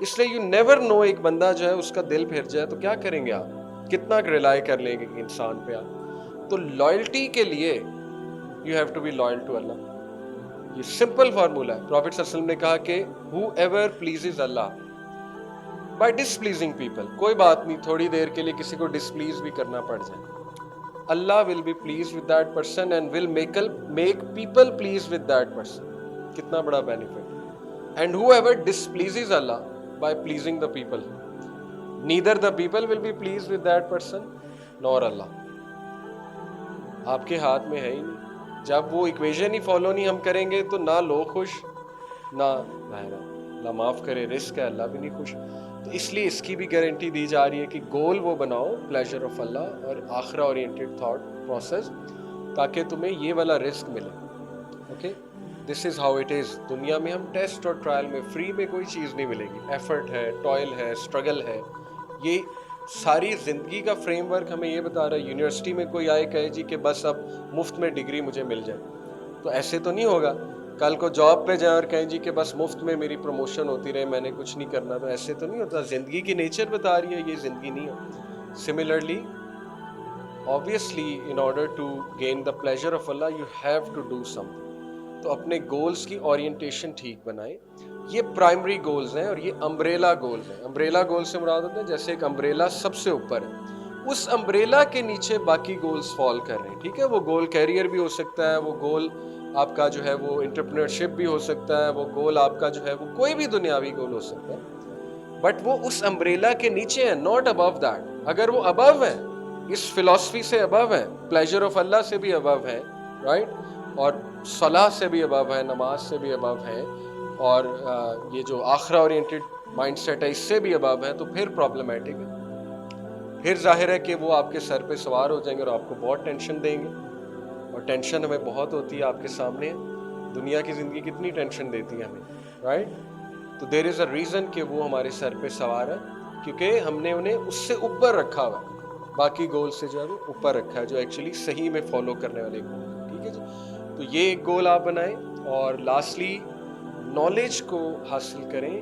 اس لیے یو نیور نو، ایک بندہ جو ہے اس کا دل پھر جائے تو کیا کریں گے آپ، کتنا ریلائی کر لیں گے انسان پہ آپ. تو لائلٹی کے لیے you have to be loyal to اللہ. یہ سمپل فارمولا ہے. پروفٹ صلی اللہ علیہ وسلم نے کہا کہ ہو ایور پلیزز اللہ بائی ڈس پلیزنگ پیپل. کوئی بات نہیں، تھوڑی دیر کے لیے کسی کو ڈسپلیز بھی کرنا پڑ جائے، اللہ will be please with that person and will make people please with that person. کتنا بڑا benefit. And whoever displeases اللہ by pleasing the people, neither the people will be pleased with that person nor Allah. آپ کے ہاتھ میں ہے ہی نہیں. جب وہ ایکویژن ہی فالو نہیں ہم کریں گے تو نہ لوگ خوش، نہ اللہ معاف کرے رزق ہے، اللہ بھی نہیں خوش. تو اس لیے اس کی بھی گارنٹی دی جا رہی ہے کہ گول وہ بناؤ پلیجر آف اللہ اور آخرہ اورینٹڈ تھاٹ پروسیس، تاکہ تمہیں یہ والا رزق ملے. Okay, this is how it is. دنیا میں ہم ٹیسٹ اور ٹرائل میں فری میں کوئی چیز نہیں ملے گی. ایفرٹ ہے، ٹوائل ہے، اسٹرگل ہے. یہ ساری زندگی کا فریم ورک ہمیں یہ بتا رہا ہے. یونیورسٹی میں کوئی آئے کہے جی کہ بس اب مفت میں ڈگری مجھے مل جائے, تو ایسے تو نہیں ہوگا. کل کو جاب پہ جائیں اور کہیں جی کہ بس مفت میں میری پروموشن ہوتی رہے, میں نے کچھ نہیں کرنا, تو ایسے تو نہیں ہوتا. زندگی کی نیچر بتا رہی ہے یہ زندگی نہیں ہے. Similarly obviously in order to gain the pleasure of Allah you have to do something. تو اپنے گولز کی اورینٹیشن ٹھیک بنائیں. یہ پرائمری گولز ہیں اور یہ امبریلا گولز ہیں. امبریلا گول سے مراد ہوتا ہے جیسے ایک امبریلا سب سے اوپر ہے, اس امبریلا کے نیچے باقی گولز فال کر رہے ہیں. ٹھیک ہے, وہ گول کیریئر بھی ہو سکتا ہے, وہ گول آپ کا جو ہے وہ انٹرپرینورشپ بھی ہو سکتا ہے, وہ گول آپ کا جو ہے وہ کوئی بھی دنیاوی گول ہو سکتا ہے, بٹ وہ اس امبریلا کے نیچے ہیں, ناٹ ابو دیٹ. اگر وہ ابو ہیں, اس فلاسفی سے ابو ہیں, پلیجر آف اللہ سے بھی ابو ہیں, رائٹ, اور صلاح سے بھی ابو ہیں, نماز سے بھی ابو ہیں, اور یہ جو آخرہ اورینٹڈ مائنڈ سیٹ ہے اس سے بھی ابو ہیں, تو پھر پرابلمیٹک ہے. پھر ظاہر ہے کہ وہ آپ کے سر پہ سوار ہو جائیں گے اور آپ کو بہت ٹینشن دیں گے, اور ٹینشن ہمیں بہت ہوتی ہے. آپ کے سامنے دنیا کی زندگی کتنی ٹینشن دیتی ہے ہمیں, رائٹ. تو دیر از اے ریزن کہ وہ ہمارے سر پہ سوار ہے, کیونکہ ہم نے انہیں اس سے اوپر رکھا ہوا ہے, باقی گول سے جو ہے وہ اوپر رکھا ہے, جو ایکچولی صحیح میں فالو کرنے والے گول ہیں. ٹھیک ہے جی, تو یہ ایک گول آپ بنائیں. اور لاسٹلی نالج کو حاصل کریں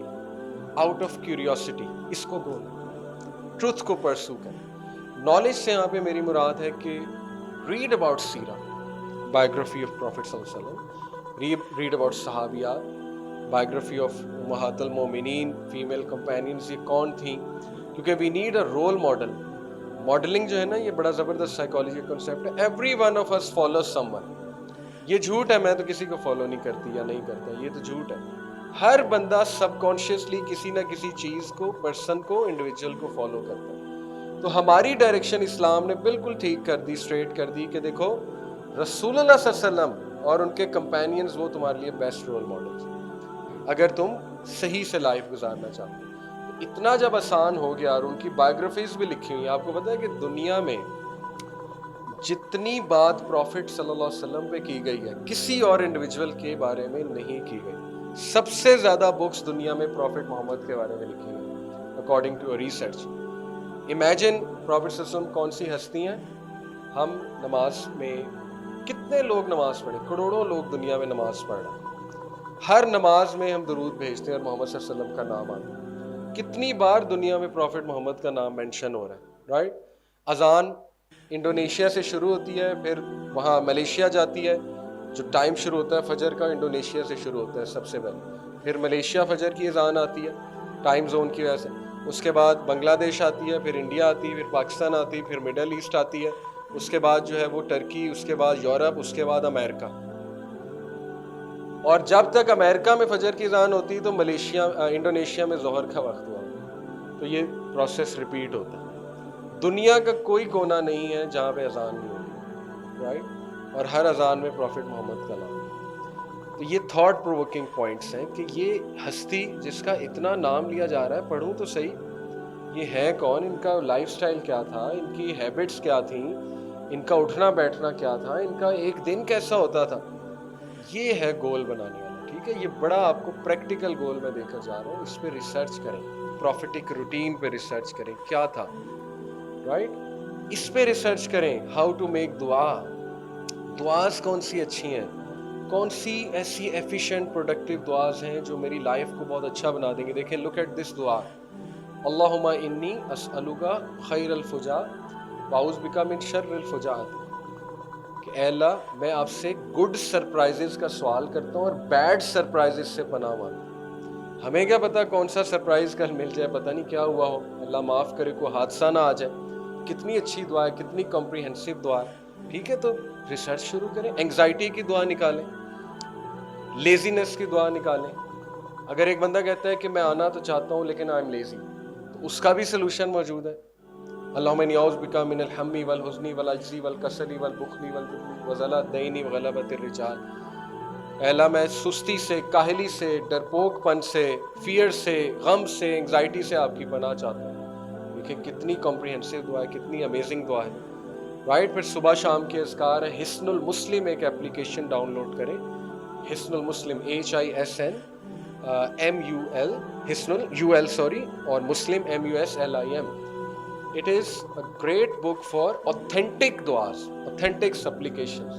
آؤٹ آف کیوریوسٹی, اس کو گول, ٹروتھ کو پرسو کریں. نالج سے یہاں پہ میری مراد ہے کہ ریڈ اباؤٹ سیرہ, بایوگرافی آف پروفٹ صلی اللہ علیہ وسلم, ریڈ اباؤٹ صحابیات, بایوگرافی آف امہات المومنین, فیمیل کمپینینز, یہ کون تھیں, کیونکہ we need a role model. Modelling جو ہے نا یہ بڑا زبردست سائیکالوجی کا کنسیپٹ ہے. Every one of us follows someone. یہ جھوٹ ہے میں تو کسی کو فالو نہیں کرتی یا نہیں کرتا, یہ تو جھوٹ ہے. ہر بندہ سب کانشیسلی کسی نہ کسی چیز کو, پرسن کو, انڈیویجول کو فالو کرتا ہے. تو ہماری ڈائریکشن اسلام نے بالکل ٹھیک کر دی, اسٹریٹ کر دی کہ دیکھو رسول اللہ صلی اللہ علیہ وسلم اور ان کے کمپینینز وہ تمہارے لیے بیسٹ رول ماڈلز ہیں اگر تم صحیح سے لائف گزارنا چاہتے ہو. اتنا جب آسان ہو گیا, اور ان کی بایوگرافیز بھی لکھی ہوئی ہیں. آپ کو پتہ ہے کہ دنیا میں جتنی بات پروفٹ صلی اللہ علیہ وسلم پہ کی گئی ہے کسی اور انڈیویجول کے بارے میں نہیں کی گئی. سب سے زیادہ بکس دنیا میں پروفٹ محمد کے بارے میں لکھی ہوئی according to research. Imagine prophet صلی اللہ علیہ وسلم کون سی ہستی ہیں. ہم نماز میں کتنے لوگ نماز پڑھیں, کروڑوں لوگ دنیا میں نماز پڑھ رہے ہیں. ہر نماز میں ہم درود بھیجتے ہیں اور محمد صلی اللہ علیہ وسلم کا نام آتا ہے. کتنی بار دنیا میں پروفٹ محمد کا نام مینشن ہو رہا ہے, رائٹ. اذان انڈونیشیا سے شروع ہوتی ہے, پھر وہاں ملیشیا جاتی ہے. جو ٹائم شروع ہوتا ہے فجر کا انڈونیشیا سے شروع ہوتا ہے سب سے پہلے, پھر ملیشیا فجر کی اذان آتی ہے ٹائم زون کی وجہ سے. اس کے بعد بنگلہ دیش آتی ہے, پھر انڈیا آتی ہے, پھر پاکستان آتی ہے, پھر مڈل ایسٹ آتی ہے, اس کے بعد جو ہے وہ ٹرکی, اس کے بعد یورپ, اس کے بعد امریکہ. اور جب تک امریکہ میں فجر کی اذان ہوتی تو انڈونیشیا میں ظہر کا وقت ہوا. تو یہ پروسیس ریپیٹ ہوتا ہے. دنیا کا کوئی کونا نہیں ہے جہاں پہ اذان نہیں ہوتی, رائٹ, اور ہر اذان میں پروفٹ محمد کا نام. تو یہ تھاٹ پرووکنگ پوائنٹس ہیں کہ یہ ہستی جس کا اتنا نام لیا جا رہا ہے, پڑھوں تو صحیح, یہ ہے کون, ان کا لائف سٹائل کیا تھا, ان کی ہیبٹس کیا تھیں, ان کا اٹھنا بیٹھنا کیا تھا, ان کا ایک دن کیسا ہوتا تھا. یہ ہے گول بنانے والا. ٹھیک ہے, یہ بڑا آپ کو پریکٹیکل گول میں دے کر جا رہا ہوں. اس پہ ریسرچ کریں, پروفیٹک روٹین پہ ریسرچ کریں کیا تھا, رائٹ. اس پہ ریسرچ کریں ہاؤ ٹو میک دعا, دعاز کون سی اچھی ہیں, کون سی ایسی ایفیشینٹ پروڈکٹیو دعاز ہیں جو میری لائف کو بہت اچھا بنا دیں گے. دیکھیں, لک ایٹ دس دعا, اللہم انی اسألک خیر الفجا واعوذ بک من شر الفجاۃ. کہ اے اللہ میں آپ سے گڈ سرپرائزز کا سوال کرتا ہوں اور بیڈ سرپرائزز سے پناہ مانگتا ہوں. ہمیں کیا پتا کون سا سرپرائز کل مل جائے, پتہ نہیں کیا ہوا ہو, اللہ معاف کرے کوئی حادثہ نہ آ جائے. کتنی اچھی دعا ہے, کتنی کمپریہنسو دعا ہے. ٹھیک ہے, تو ریسرچ شروع کریں. اینگزائٹی کی دعا نکالیں, لیزینس کی دعا نکالیں. اگر ایک بندہ کہتا ہے کہ میں آنا تو چاہتا ہوں لیکن آئی ایم لیزی, تو اس کا بھی سلوشن موجود ہے. اللہم انی اعوذ بک من الہم والحزن والعجز والکسل والبخل والجبن وغلبۃ الدین وغلبۃ الرجال. اے اللہ میں سستی سے, کاہلی سے, ڈرپوک پن سے, فیئر سے, غم سے, انگزائٹی سے آپ کی پناہ چاہتا ہوں. دیکھیں کتنی کمپریہنسو دعا ہے, کتنی امیزنگ دعا ہے, رائٹ. پھر صبح شام کے اذکار ہیں. حصن المسلم ایک اپلیکیشن ڈاؤن لوڈ کریں, حصن المسلم HISN MUL, حصن UL سوری, اور مسلم MUSLIM. It is a great book for authentic duas, authentic supplications.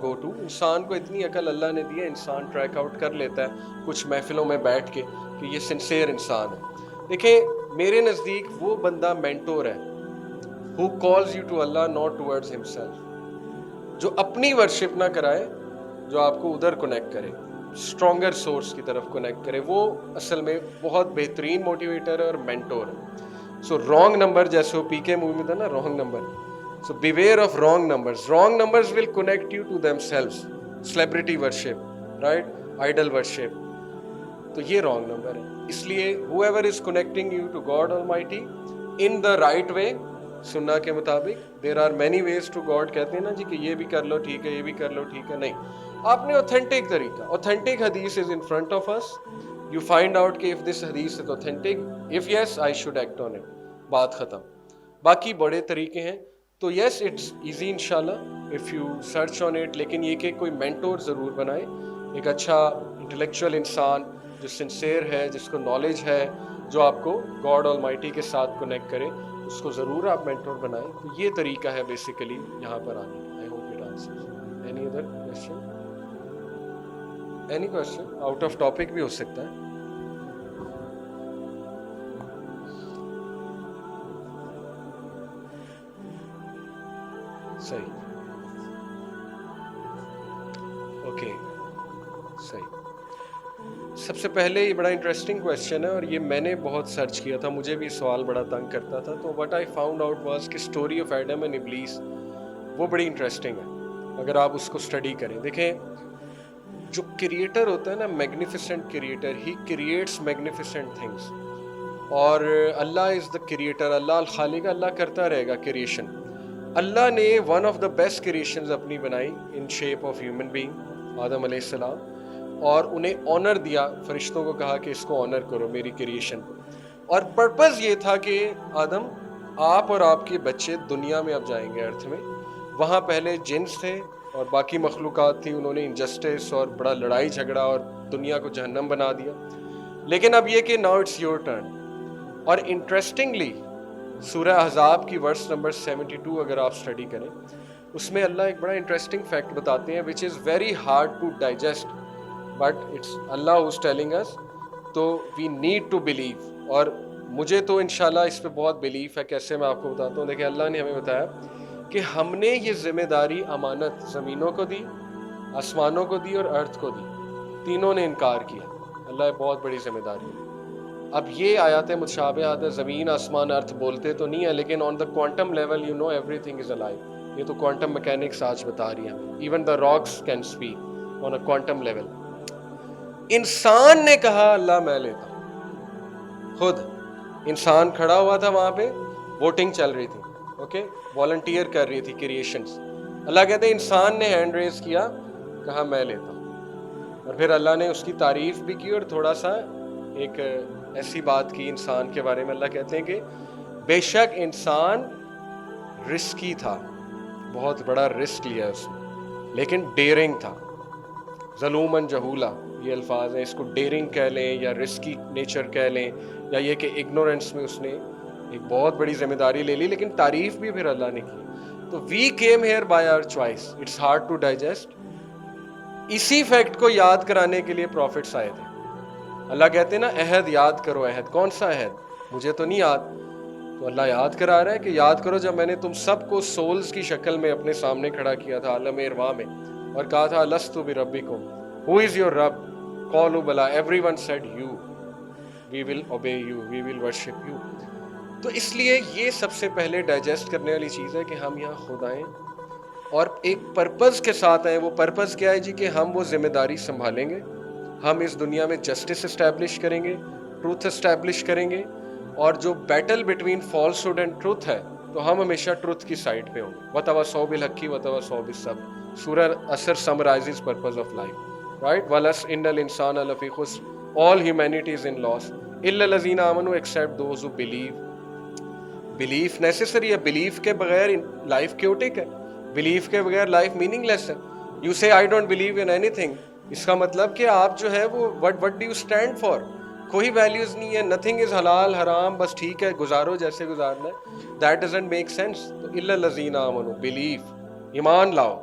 go to. انسان کو اتنی عقل اللہ نے دی ہے, انسان ٹریک آؤٹ کر لیتا ہے کچھ محفلوں میں بیٹھ کے کہ یہ سنسیئر انسان ہے. دیکھیں میرے نزدیک وہ بندہ مینٹور ہے who calls you to Allah not towards himself, جو اپنی ورشپ نہ کرائے, جو آپ کو ادھر کنیکٹ کرے, اسٹرانگر سورس کی طرف کنیکٹ کرے, وہ اصل میں بہت بہترین موٹیویٹر ہے اور مینٹور ہے. سو رانگ نمبر, جیسے وہ پی کے مووی میں تھا نا, wrong number. So beware of wrong numbers. Wrong numbers will connect you to themselves. Celebrity worship, right, idol worship, تو یہ رانگ نمبر ہے. اس لیے whoever is connecting you to God Almighty in the right way, سننا کے مطابق, there are many ways to God, کہتے ہیں نا جی کہ یہ بھی کر لو ٹھیک ہے, یہ بھی کر لو ٹھیک ہے, نہیں, آپ نے authentic طریقہ, authentic hadith is in front of us, you find out کہ if this hadith is authentic, if yes I should act on it, بات ختم. باقی بڑے طریقے ہیں تو yes it's easy انشاءاللہ if you search on it, لیکن یہ کہ کوئی مینٹور ضرور بنائے, ایک اچھا انٹلیکچوئل انسان جو سنسیئر ہے, جس کو نالج ہے, جو آپ کو گاڈ آلمائٹی کے ساتھ کنیکٹ کرے, اس کو ضرور آپ مینٹور بنائیں. تو یہ طریقہ ہے بیسیکلی یہاں پر آنے کا. آئی hope it answers. Any other question, any question, out of topic بھی ہو سکتا ہے. صحیح, اوکے, صحیح. سب سے پہلے یہ بڑا انٹرسٹنگ کویشچن ہے اور یہ میں نے بہت سرچ کیا تھا, مجھے بھی سوال بڑا تنگ کرتا تھا. تو what I found out was کہ اسٹوری آف ایڈم اینڈ ابلیس وہ بڑی انٹرسٹنگ ہے اگر آپ اس کو اسٹڈی کریں. دیکھیں جو کریٹر ہوتا ہے نا, میگنیفیسنٹ کریٹر, ہی کریٹس میگنیفیسنٹ تھنگس, اور اللہ از دا کریٹر, اللہ الخالق, اللہ کرتا رہے گا کریشن. اللہ نے one of the best creations اپنی بنائی in shape of human being, آدم علیہ السلام, اور انہیں آنر دیا, فرشتوں کو کہا کہ اس کو آنر کرو میری کریشن. اور پرپز یہ تھا کہ آدم آپ اور آپ کے بچے دنیا میں اب جائیں گے, ارتھ میں. وہاں پہلے جنس تھے اور باقی مخلوقات تھی, انہوں نے انجسٹس اور بڑا لڑائی جھگڑا اور دنیا کو جہنم بنا دیا. لیکن اب یہ کہ ناؤ اٹس یور ٹرن. اور انٹرسٹنگلی سورہ احزاب کی ورس نمبر 72 اگر آپ اسٹڈی کریں, اس میں اللہ ایک بڑا انٹرسٹنگ فیکٹ بتاتے ہیں which is very hard to digest, but it's Allah who's telling us, تو we need to believe. اور مجھے تو انشاءاللہ اس پہ بہت بلیف ہے. کیسے میں آپ کو بتاتا ہوں. دیکھیں اللہ نے ہمیں بتایا کہ ہم نے یہ ذمہ داری امانت زمینوں کو دی, آسمانوں کو دی اور ارتھ کو دی, تینوں نے انکار کیا. اللہ بہت بڑی ذمہ داری ہے. اب یہ آیات متشابہات ہے, زمین آسمان ارتھ بولتے تو نہیں ہے, لیکن on the quantum level you know everything is alive. یہ تو کوانٹم میکینکس آج بتا رہی ہیں. Even the rocks can speak on a quantum level. انسان نے کہا اللہ میں لیتا ہوں. خود انسان کھڑا ہوا تھا وہاں پہ, ووٹنگ چل رہی تھی, اوکے, والنٹیئر کر رہی تھی کریشنز. اللہ کہتے ہیں انسان نے ہینڈ ریز کیا, کہا میں لیتا ہوں. اور پھر اللہ نے اس کی تعریف بھی کی اور تھوڑا سا ایک ایسی بات کی انسان کے بارے میں. اللہ کہتے ہیں کہ بے شک انسان رسکی تھا, بہت بڑا رسک لیا اس نے, لیکن ڈیرنگ تھا. ظلوماً جہولا یہ الفاظ ہیں, اس کو ڈیرنگ کہہ لیں یا رسکی نیچر کہہ لیں, یا یہ کہ اگنورنس میں اس نے ایک بہت بڑی ذمہ داری لے لی. لیکن تعریف بھی پھر اللہ نے کی. تو we came here by our choice, it's hard to digest. اسی فیکٹ کو یاد کرانے کے لیے پروفٹس آئے تھے. اللہ کہتے ہیں نا عہد یاد کرو. عہد کون سا عہد, مجھے تو نہیں یاد. تو اللہ یاد کرا رہا ہے کہ یاد کرو جب میں نے تم سب کو سولز کی شکل میں اپنے سامنے کھڑا کیا تھا عالم ارواح میں, اور کہا تھا لستو بربکم, ہو از یور رب, قالوا بلا, everyone said you, we will obey you, we will worship you. تو اس لیے یہ سب سے پہلے ڈائجسٹ کرنے والی چیز ہے کہ ہم یہاں خود آئیں اور ایک پرپز کے ساتھ آئیں. وہ پرپز کیا ہے جی کہ ہم وہ ذمہ داری سنبھالیں گے, ہم اس دنیا میں جسٹس اسٹیبلش کریں گے, ٹروتھ اسٹیبلش کریں گے, اور جو battle between falsehood and truth ہے تو ہم ہمیشہ ٹروتھ کی سائڈ پہ ہوں گے. وَتَوَصَّوْا بِالْحَقِّ وَتَوَصَّوْا بِالصَّبْرِ. سورہ اثر summarizes purpose of life, right? وَلَسْ إِنَّ الْإِنسَانَ لَفِي خُسْرٍ. All humanity is in loss إِلَّا الَّذِينَ آمَنُوا, except those who believe. Belief necessary ہے. بلیف کے بغیر لائف کیوٹک ہے, بلیف کے بغیر لائف میننگ لیس ہے. You say I don't believe in anything, اس کا مطلب کہ آپ جو ہے وہ what do you stand for, کوئی ویلیوز نہیں ہے, نتھنگ از حلال حرام, بس ٹھیک ہے گزارو جیسے گزارنا ہے. That doesn't make sense. تو الا الذین آمنوا, بلیف, ایمان لاؤ.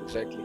Exactly.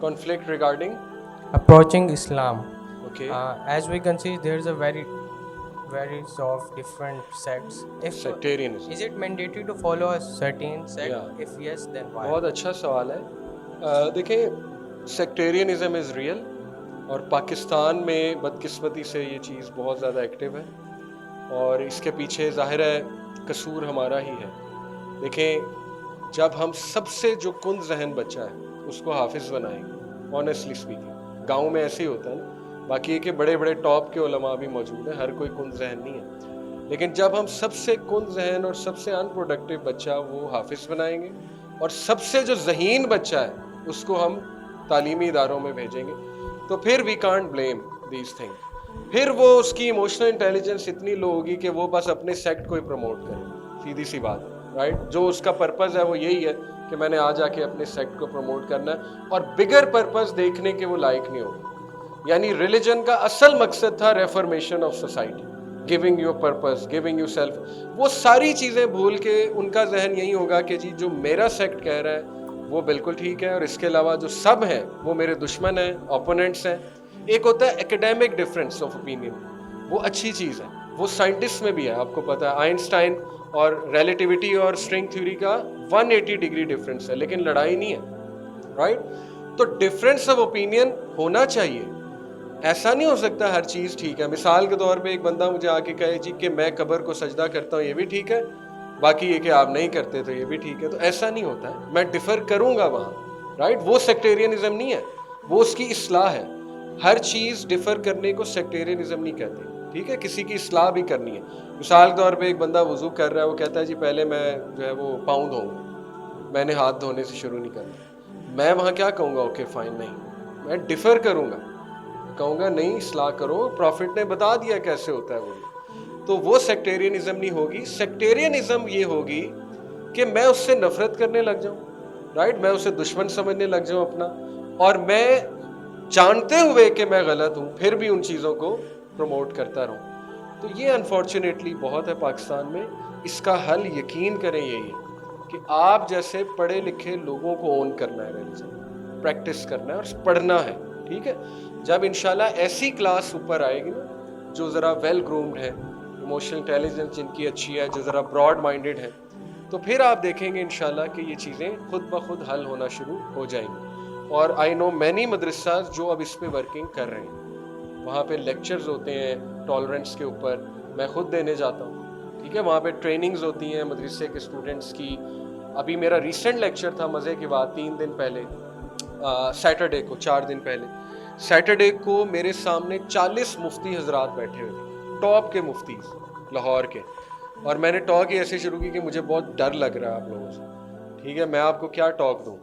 Conflict regarding approaching Islam. Okay. As we can see, there's a various of different sects. If Sectarianism. is it mandatory to follow a certain sect? Yeah. If yes, then why? بہت اچھا سوال ہے. دیکھیں sectarianism is real اور پاکستان میں بدقسمتی سے یہ چیز بہت زیادہ ایکٹیو ہے اور اس کے پیچھے ظاہر ہے قصور ہمارا ہی ہے. دیکھیں جب ہم سب سے جو کن ذہن بچہ ہے اس کو حافظ بنائیں گے آنیسٹلی اسپیکنگ, گاؤں میں ایسے ہی ہوتا ہے نا, باقی یہ کہ بڑے بڑے ٹاپ کے علماء بھی موجود ہیں, ہر کوئی کن ذہن نہیں ہے, لیکن جب ہم سب سے کن ذہن اور سب سے ان پروڈکٹیو بچہ وہ حافظ بنائیں گے اور سب سے جو ذہین بچہ ہے اس کو ہم تعلیمی اداروں میں بھیجیں گے, تو پھر we can't blame these thing. پھر وہ اس کی ایموشنل انٹیلیجنس اتنی لو ہوگی کہ وہ بس اپنے سیکٹ کو ہی پروموٹ کرے, سیدھی سی بات, رائٹ. جو اس کا پرپز ہے وہ یہی ہے کہ میں نے آ جا کے اپنے سیکٹ کو پروموٹ کرنا ہے, اور بگر پرپز دیکھنے کے وہ لائق نہیں ہوگا. یعنی ریلیجن کا اصل مقصد تھا reformation of society, giving you purpose, giving you self. وہ ساری چیزیں بھول کے ان کا ذہن یہی ہوگا کہ جی جو میرا سیکٹ کہہ رہا ہے وہ بالکل ٹھیک ہے اور اس کے علاوہ جو سب ہیں وہ میرے دشمن ہیں, اوپوننٹس ہیں. ایک ہوتا ہے ایکیڈیمک ڈفرینس آف اوپینین, وہ اچھی چیز ہے, وہ سائنٹسٹ میں بھی ہے. آپ کو پتہ ہے آئنسٹائن اور ریلیٹیوٹی اور اسٹرنگ تھیوری کا 180 ڈگری ڈفرینس ہے, لیکن لڑائی نہیں ہے, رائٹ. تو ڈفرینس آف اوپینین ہونا چاہیے, ایسا نہیں ہو سکتا ہر چیز ٹھیک ہے. مثال کے طور پہ ایک بندہ مجھے آ کے کہے جی کہ میں قبر کو سجدہ کرتا ہوں یہ بھی ٹھیک ہے, باقی یہ کہ آپ نہیں کرتے تو یہ بھی ٹھیک ہے, تو ایسا نہیں ہوتا ہے. میں ڈفر کروں گا وہاں, رائٹ. وہ سیکٹیرینزم نہیں ہے, وہ اس کی اصلاح ہے. ہر چیز ڈفر کرنے کو سیکٹیرینزم نہیں کہتے, ٹھیک ہے. کسی کی اصلاح بھی کرنی ہے. مثال کے طور پہ ایک بندہ وضو کر رہا ہے, وہ کہتا ہے جی پہلے میں جو ہے وہ پاؤں دھوؤں گا, میں نے ہاتھ دھونے سے شروع نہیں کرنا. میں وہاں کیا کہوں گا, اوکے فائن, نہیں, میں ڈفر کروں گا, کہوں گا نہیں اصلاح کرو, پروفٹ نے بتا دیا کیسے ہوتا ہے وہ. تو وہ سیکٹیرینزم نہیں ہوگی. سیکٹیرینزم یہ ہوگی کہ میں اس سے نفرت کرنے لگ جاؤں, رائٹ, میں اسے دشمن سمجھنے لگ جاؤں اپنا, اور میں جانتے ہوئے کہ میں غلط ہوں پھر بھی ان چیزوں کو پروموٹ کرتا رہوں. تو یہ انفارچونیٹلی بہت ہے پاکستان میں. اس کا حل یقین کریں یہی ہے کہ آپ جیسے پڑھے لکھے لوگوں کو اون کرنا ہے, ریلیجن پریکٹس کرنا ہے اور پڑھنا ہے, ٹھیک ہے. جب انشاءاللہ ایسی کلاس اوپر آئے گی نا جو ذرا ویل گرومڈ ہے, ایموشنل انٹیلیجنس جن کی اچھی ہے, جو ذرا براڈ مائنڈیڈ ہے, تو پھر آپ دیکھیں گے انشاءاللہ کہ یہ چیزیں خود بخود حل ہونا شروع ہو جائیں گی. اور آئی نو مینی مدرساز جو اب اس پہ ورکنگ کر رہے ہیں, وہاں پہ لیکچرز ہوتے ہیں ٹالرنس کے اوپر, میں خود دینے جاتا ہوں, ٹھیک ہے. وہاں پہ ٹریننگز ہوتی ہیں مدرسے کے اسٹوڈنٹس کی. ابھی میرا ریسنٹ لیکچر تھا, مزے کی بات, 3 دن پہلے, سیٹرڈے کو, 4 دن پہلے سیٹرڈے کو میرے سامنے 40 مفتی حضرات بیٹھے ہوئے تھے, ٹاپ کے مفتیز لاہور کے, اور میں نے ٹاک ہی ایسے شروع کی کہ مجھے بہت ڈر لگ رہا ہے آپ لوگوں سے, ٹھیک ہے, میں آپ کو کیا ٹاک دوں.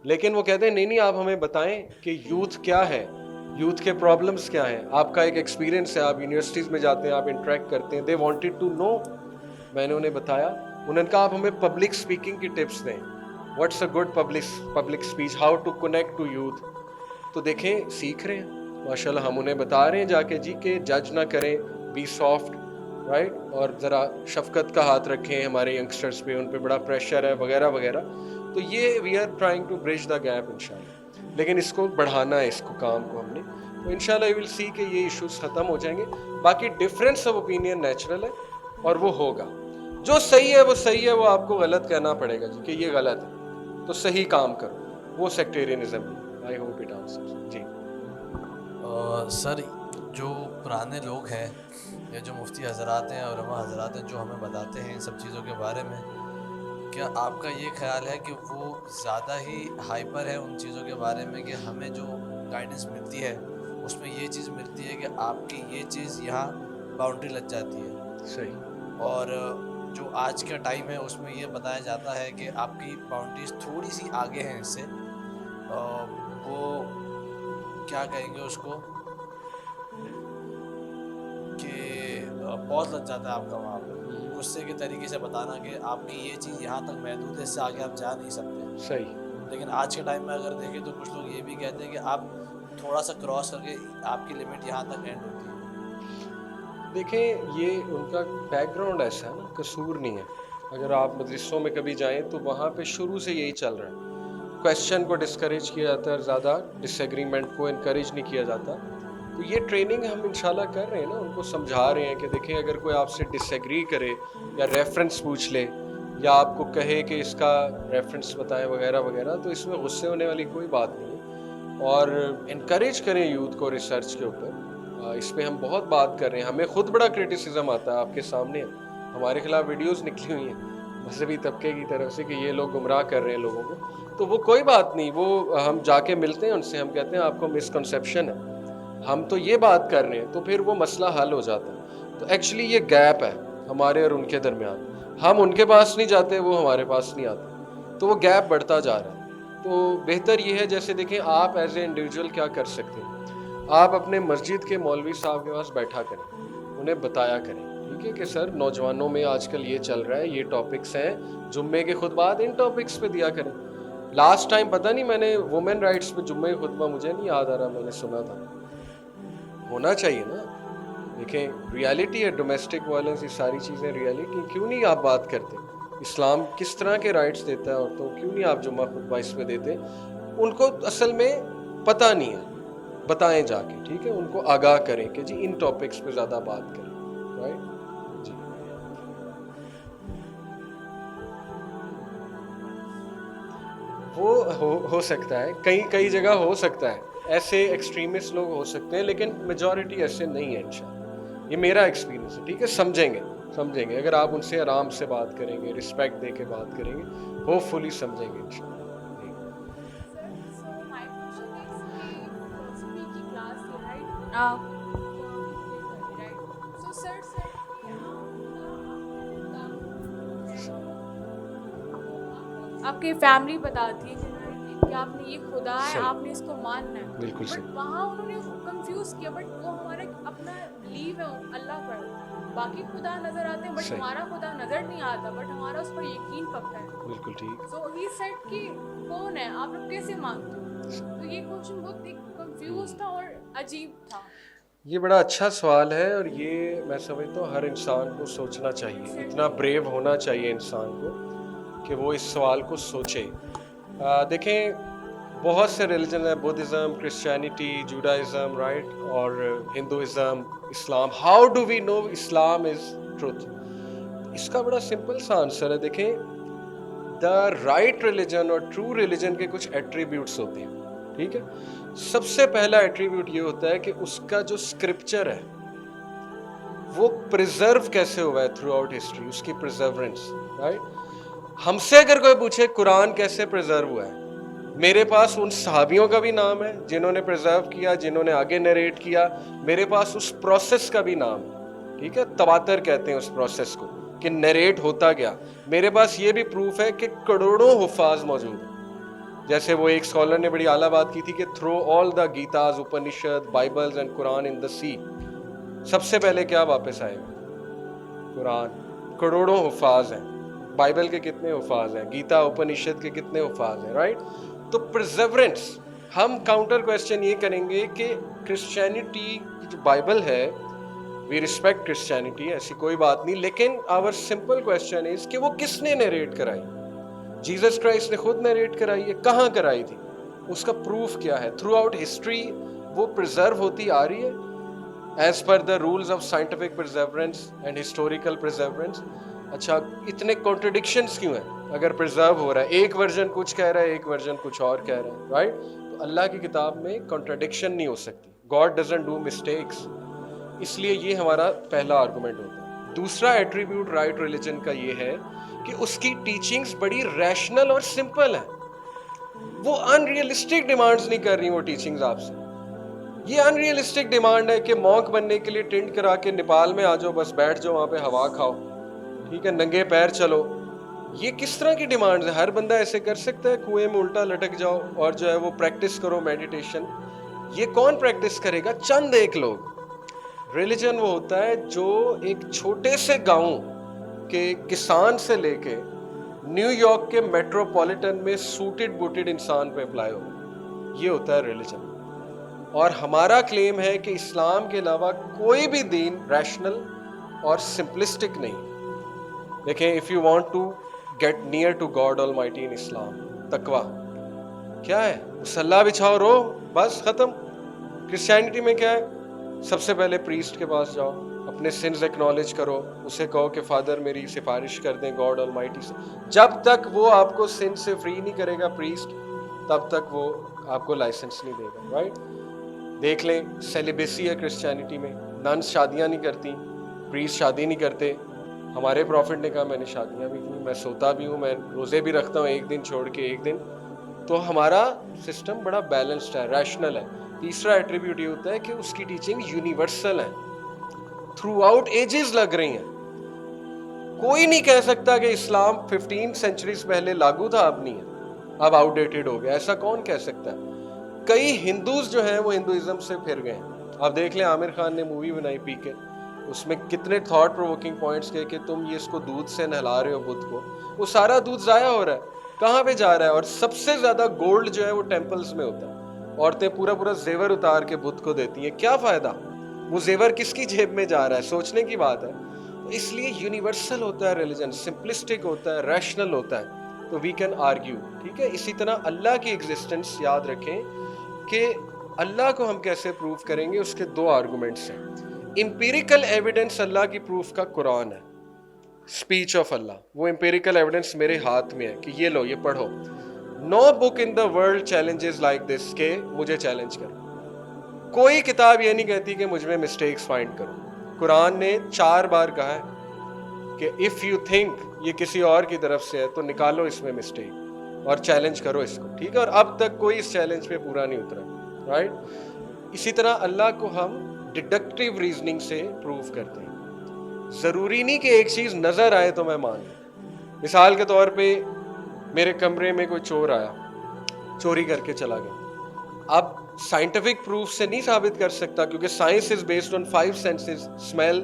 لیکن وہ کہتے ہیں نہیں نہیں آپ ہمیں بتائیں کہ یوتھ کیا ہے, یوتھ کے پرابلمس کیا ہیں, آپ کا ایک ایکسپیرینس ہے, آپ یونیورسٹیز میں جاتے ہیں, آپ انٹریکٹ کرتے ہیں. They wanted to know. میں نے انہیں بتایا, انہوں نے کہا آپ ہمیں پبلک اسپیکنگ کی ٹپس دیں, what's a good public speech, how to connect to youth. تو دیکھیں سیکھ رہے ہیں ماشاء اللہ, ہم انہیں بتا رہے ہیں جا کے جی کہ جج نہ کریں, بی سافٹ, رائٹ, اور ذرا شفقت کا ہاتھ رکھیں ہمارے ینگسٹرز پہ, ان پہ بڑا پریشر ہے وغیرہ وغیرہ. تو یہ we are trying to bridge the gap انشاءاللہ, لیکن اس کو بڑھانا ہے, اس کو کام کو ہم نے, تو انشاءاللہ یو ول سی کہ یہ ایشوز ختم ہو جائیں گے. باقی ڈفرینس آف اوپینین نیچرل ہے اور وہ ہوگا. جو صحیح ہے وہ صحیح ہے, وہ آپ کو غلط کہنا پڑے گا جی کہ یہ غلط ہے, تو صحیح کام کرو, وہ سیکٹیرینزم ہے. I hope it answers. جی سر, جو پرانے لوگ ہیں یا جو مفتی حضرات ہیں, علماء حضرات ہیں, جو ہمیں بتاتے ہیں ان سب چیزوں کے بارے میں, کیا آپ کا یہ خیال ہے کہ وہ زیادہ ہی ہائپر ہے ان چیزوں کے بارے میں, کہ ہمیں جو گائیڈنس ملتی ہے اس میں یہ چیز ملتی ہے کہ آپ کی یہ چیز یہاں باؤنڈری لگ جاتی ہے, صحیح, اور جو آج کا ٹائم ہے اس میں یہ بتایا جاتا ہے کہ آپ کی باؤنڈریز تھوڑی سی آگے ہیں اس سے, وہ کیا کہیں گے اس کو, کہ پوز لگ جاتا ہے آپ کا وہاں پہ غصے کے طریقے سے بتانا کہ آپ کی یہ چیز یہاں تک محدود ہے, اس سے آگے آپ جا نہیں سکتے. صحیح. لیکن آج کے ٹائم میں اگر دیکھیں تو کچھ لوگ یہ بھی کہتے ہیں کہ آپ تھوڑا سا کراس کر کے آپ کی لمٹ یہاں تک اینڈ ہوتی ہے. دیکھیں یہ ان کا بیک گراؤنڈ ایسا ہے نا, قصور نہیں ہے. اگر آپ مدرسوں میں کبھی جائیں تو وہاں پہ شروع سے یہی چل رہا ہے, کویشچن کو ڈسکریج کیا جاتا ہے اور زیادہ ڈس ایگریمنٹ کو انکریج نہیں کیا جاتا. تو یہ ٹریننگ ہم انشاءاللہ کر رہے ہیں نا, ان کو سمجھا رہے ہیں کہ دیکھیں اگر کوئی آپ سے ڈس ایگری کرے یا ریفرنس پوچھ لے یا آپ کو کہے کہ اس کا ریفرنس بتائیں وغیرہ وغیرہ, تو اس میں غصے ہونے والی کوئی بات نہیں ہے. اور انکریج کریں یوتھ کو ریسرچ کے اوپر. اس پہ ہم بہت بات کر رہے ہیں. ہمیں خود بڑا کرٹیسزم آتا ہے, آپ کے سامنے ہمارے خلاف ویڈیوز نکلی ہوئی ہیں مذہبی طبقے کی طرف سے کہ یہ لوگ گمراہ کر رہے ہیں لوگوں کو. تو وہ کوئی بات نہیں, وہ ہم جا کے ملتے ہیں ان سے, ہم کہتے ہیں آپ کو مسکنسیپشن ہے, ہم تو یہ بات کر رہے ہیں, تو پھر وہ مسئلہ حل ہو جاتا ہے. تو ایکچولی یہ گیپ ہے ہمارے اور ان کے درمیان. ہم ان کے پاس نہیں جاتے, وہ ہمارے پاس نہیں آتے, تو وہ گیپ بڑھتا جا رہا ہے. تو بہتر یہ ہے, جیسے دیکھیں آپ ایز اے انڈیویجول کیا کر سکتے ہیں, آپ اپنے مسجد کے مولوی صاحب کے پاس بیٹھا کریں, انہیں بتایا کریں, ٹھیک ہے کہ سر نوجوانوں میں آج کل یہ چل رہا ہے, یہ ٹاپکس ہیں, جمعے کے خطبات ان ٹاپکس پہ دیا کریں. لاسٹ ٹائم پتہ نہیں میں نے وومن رائٹس پہ جمعے کا خطبہ مجھے نہیں یاد آ رہا, میں نے سنا تھا. ہونا چاہیے نا, دیکھیں ریالٹی ہے, ڈومیسٹک وائلنس, یہ ساری چیزیں ریالٹی. کیوں نہیں آپ بات کرتے, اسلام کس طرح کے رائٹس دیتا ہے عورتوں, کیوں نہیں آپ جمعہ خطبہ اس میں دیتے. ان کو اصل میں پتہ نہیں ہے, بتائیں جا کے, ٹھیک ہے, ان کو آگاہ کریں کہ جی ان ٹاپکس پہ زیادہ بات کریں, رائٹ. جی وہ ہو سکتا ہے, کئی جگہ ہو سکتا ہے, ایسے ایکسٹریمسٹ لوگ ہو سکتے ہیں, لیکن میجورٹی ایسے نہیں ہے انشاءاللہ. یہ میرا ایکسپیرینس ہے, ٹھیک ہے. سمجھیں گے اگر آپ ان سے آرام سے بات کریں گے, رسپیکٹ دے کے بات کریں گے, ہوپ فلی سمجھیں گے انشاءاللہ. آپ کی فیملی بتاتی ہے کہ آپ نے یہ خدا ہے, آپ نے اس کو ماننا ہے, بالکل بٹ وہاں انہوں نے کنفیوز کیا. بٹ وہ ہمارا اپنا بلیو ہے اللہ پر, باقی خدا نظر آتے ہیں بٹ ہمارا خدا نظر نہیں آتا, بٹ ہمارا اس پر یقین پکا ہے. بالکل ٹھیک. سو ہی سیڈ کہ کون ہے, آپ لوگ کیسے مانتے ہو. تو یہ کوشچن بہت کنفیوز تھا اور عجیب تھا. یہ بڑا اچھا سوال ہے, اور یہ میں سمجھتا ہوں ہر انسان کو سوچنا چاہیے, اتنا بریو ہونا چاہیے انسان کو کہ وہ اس سوال کو سوچے. دیکھیں بہت سے ریلیجن ہیں, بدھزم, کرسچینٹی, جوڈائزم, رائٹ, اور ہندوازم, اسلام. ہاؤ ڈو وی نو اسلام از ٹروتھ؟ اس کا بڑا سمپل سا آنسر ہے. دیکھیں دا رائٹ ریلیجن اور ٹرو ریلیجن کے کچھ ایٹریبیوٹس ہوتے ہیں, ٹھیک ہے. سب سے پہلا ایٹریبیوٹ یہ ہوتا ہے کہ اس کا جو اسکرپچر ہے وہ پریزرو کیسے ہوا ہے تھرو آؤٹ ہسٹری, اس کی پریزرورنس, رائٹ. ہم سے اگر کوئی پوچھے قرآن کیسے پریزرو ہوا ہے, میرے پاس ان صحابیوں کا بھی نام ہے جنہوں نے پریزرو کیا, جنہوں نے آگے نریٹ کیا. میرے پاس اس پروسیس کا بھی نام ہے, ٹھیک ہے. تواتر کہتے ہیں اس پروسیس کو کہ نریٹ ہوتا گیا. میرے پاس یہ بھی پروف ہے کہ کروڑوں حفاظ موجود ہیں. جیسے وہ ایک اسکالر نے بڑی اعلیٰ بات کی تھی کہ through all the Gitas, Upanishad, Bibles and قرآن ان دا سی, سب سے پہلے کیا واپس آئے گا؟ قرآن. کروڑوں حفاظ ہیں. بائبل کے کتنے حفاظ ہیں, گیتا اپنشد کے کتنے حفاظ ہیں, رائٹ. تو پرزیورنس, ہم کاؤنٹر کویسچن یہ کریں گے کہ کرسچینٹی کی جو بائبل ہے, وی رسپیکٹ کرسچینٹی, ایسی کوئی بات نہیں, لیکن آور سمپل کویسچن از کہ وہ کس نے نیریٹ کرائی؟ جیزس کرائسٹ نے خود نیریٹ کرائی ہے. کہاں کرائی تھی, اس کا پروف کیا ہے؟ تھرو آؤٹ ہسٹری وہ پرزرو ہوتی آ رہی ہے as per the rules of scientific preservance and historical preservance. اچھا اتنے کانٹرڈکشنز کیوں ہیں اگر پرزرو ہو رہا ہے؟ ایک ورژن کچھ کہہ رہا ہے, ایک ورژن کچھ اور کہہ رہا ہے, رائٹ. تو اللہ کی کتاب میں کانٹرڈکشن نہیں ہو سکتی. God doesn't do mistakes. اس لیے یہ ہمارا پہلا آرگومنٹ ہوتا ہے. دوسرا ایٹریبیوٹ رائٹ ریلیجن کا یہ ہے کہ اس کی ٹیچنگز بڑی ریشنل اور سمپل ہیں. وہ ان ریئلسٹک ڈیمانڈز نہیں کر رہی وہ ٹیچنگز آپ سے. یہ ان ریئلسٹک ڈیمانڈ ہے کہ مونک بننے کے لیے ٹینٹ کرا کے نیپال میں آ جاؤ, بس بیٹھ جاؤ وہاں پہ ہوا کھاؤ, ٹھیک ہے, ننگے پیر چلو. یہ کس طرح کی ڈیمانڈز ہیں؟ ہر بندہ ایسے کر سکتا ہے کنویں میں الٹا لٹک جاؤ اور جو ہے وہ پریکٹس کرو میڈیٹیشن. یہ کون پریکٹس کرے گا؟ چند ایک لوگ. ریلیجن وہ ہوتا ہے جو ایک چھوٹے سے گاؤں کے کسان سے لے کے نیو یارک کے میٹروپولیٹن میں سوٹڈ بوٹڈ انسان پہ اپلائی ہو. یہ ہوتا ہے ریلیجن. اور ہمارا کلیم ہے کہ اسلام کے علاوہ کوئی بھی دین ریشنل اور سمپلسٹک نہیں. دیکھیں, if you want to get near to God almighty in اسلام, تقویٰ, کیا ہے؟ مصلا بچھاؤ رو بس ختم. کرسچینٹی میں کیا ہے؟ سب سے پہلے پریسٹ کے پاس جاؤ, اپنے سنز ایکنالج کرو, اسے کہو کہ فادر میری سفارش کر دیں گاڈ آلمائٹی سے. جب تک وہ آپ کو سن سے فری نہیں کرے گا پریسٹ, تب تک وہ آپ کو لائسنس نہیں دے گا, رائٹ؟ دیکھ لیں سیلیبیسی ہے کرسچینٹی میں, ننس شادیاں نہیں کرتی, پریسٹ شادی نہیں کرتے. ہمارے پروفٹ نے کہا میں نے شادیاں بھی کی, میں سوتا بھی ہوں, میں روزے بھی رکھتا ہوں ایک دن چھوڑ کے ایک دن. تو ہمارا سسٹم بڑا بیلنسڈ ہے, ریشنل ہے. تیسرا ایٹریبیوٹ یہ ہوتا ہے کہ اس کی ٹیچنگ یونیورسل ہے, تھرو آؤٹ ایجز لگ رہی ہیں. کوئی نہیں کہہ سکتا کہ اسلام 15 سینچریز پہلے لاگو تھا, اب نہیں ہے, اب آؤٹ ڈیٹڈ ہو گیا. ایسا کون کہہ سکتا ہے؟ کئی ہندوز جو ہیں وہ ہندوازم سے پھر گئے ہیں. آپ دیکھ لیں عامر خان نے مووی بنائی پی کے, اس میں کتنے تھاٹ پرووکنگ پوائنٹس کہے کہ تم یہ اس کو دودھ سے نہلا رہے ہو بدھ کو, وہ سارا دودھ ضائع ہو رہا ہے, کہاں پہ جا رہا ہے؟ اور سب سے زیادہ گولڈ جو ہے وہ ٹیمپلز میں ہوتا ہے. عورتیں پورا زیور اتار کے بدھ کو دیتی ہیں, کیا فائدہ؟ وہ زیور کس کی جیب میں جا رہا ہے؟ سوچنے کی بات ہے. اس لیے یونیورسل ہوتا ہے ریلیجن, سمپلسٹک ہوتا ہے, ریشنل ہوتا ہے, تو وی کین آرگیو, ٹھیک ہے. اسی طرح اللہ کی ایگزسٹنس یاد رکھیں کہ اللہ کو ہم کیسے پروف کریں گے, اس کے 2 آرگومنٹس ہیں. امپیریکل ایویڈنس اللہ کی پروف کا قرآن ہے, اسپیچ آف اللہ. وہ امپیریکل ایویڈنس میرے ہاتھ میں ہے کہ یہ لو, یہ پڑھو. No book in the world challenges like this کہ مجھے چیلنج کرو. کوئی کتاب یہ نہیں کہتی کہ مجھ میں مسٹیکس فائنڈ کرو. قرآن نے 4 بار کہا ہے کہ اف یو تھنک یہ کسی اور کی طرف سے ہے تو نکالو اس میں مسٹیک اور چیلنج کرو اس کو, ٹھیک ہے. اور اب تک کوئی اس چیلنج پہ پورا نہیں اترا, رائٹ. اسی طرح اللہ کو ہم ڈیڈکٹیو ریزننگ سے پروف کرتے ہیں. ضروری نہیں کہ ایک چیز نظر آئے تو میں مان لوں. مثال کے طور پہ میرے کمرے میں کوئی چور آیا, چوری کر کے چلا گیا. اب سائنٹیفک پروف سے نہیں ثابت کر سکتا, کیونکہ science is based on 5 senses, smell,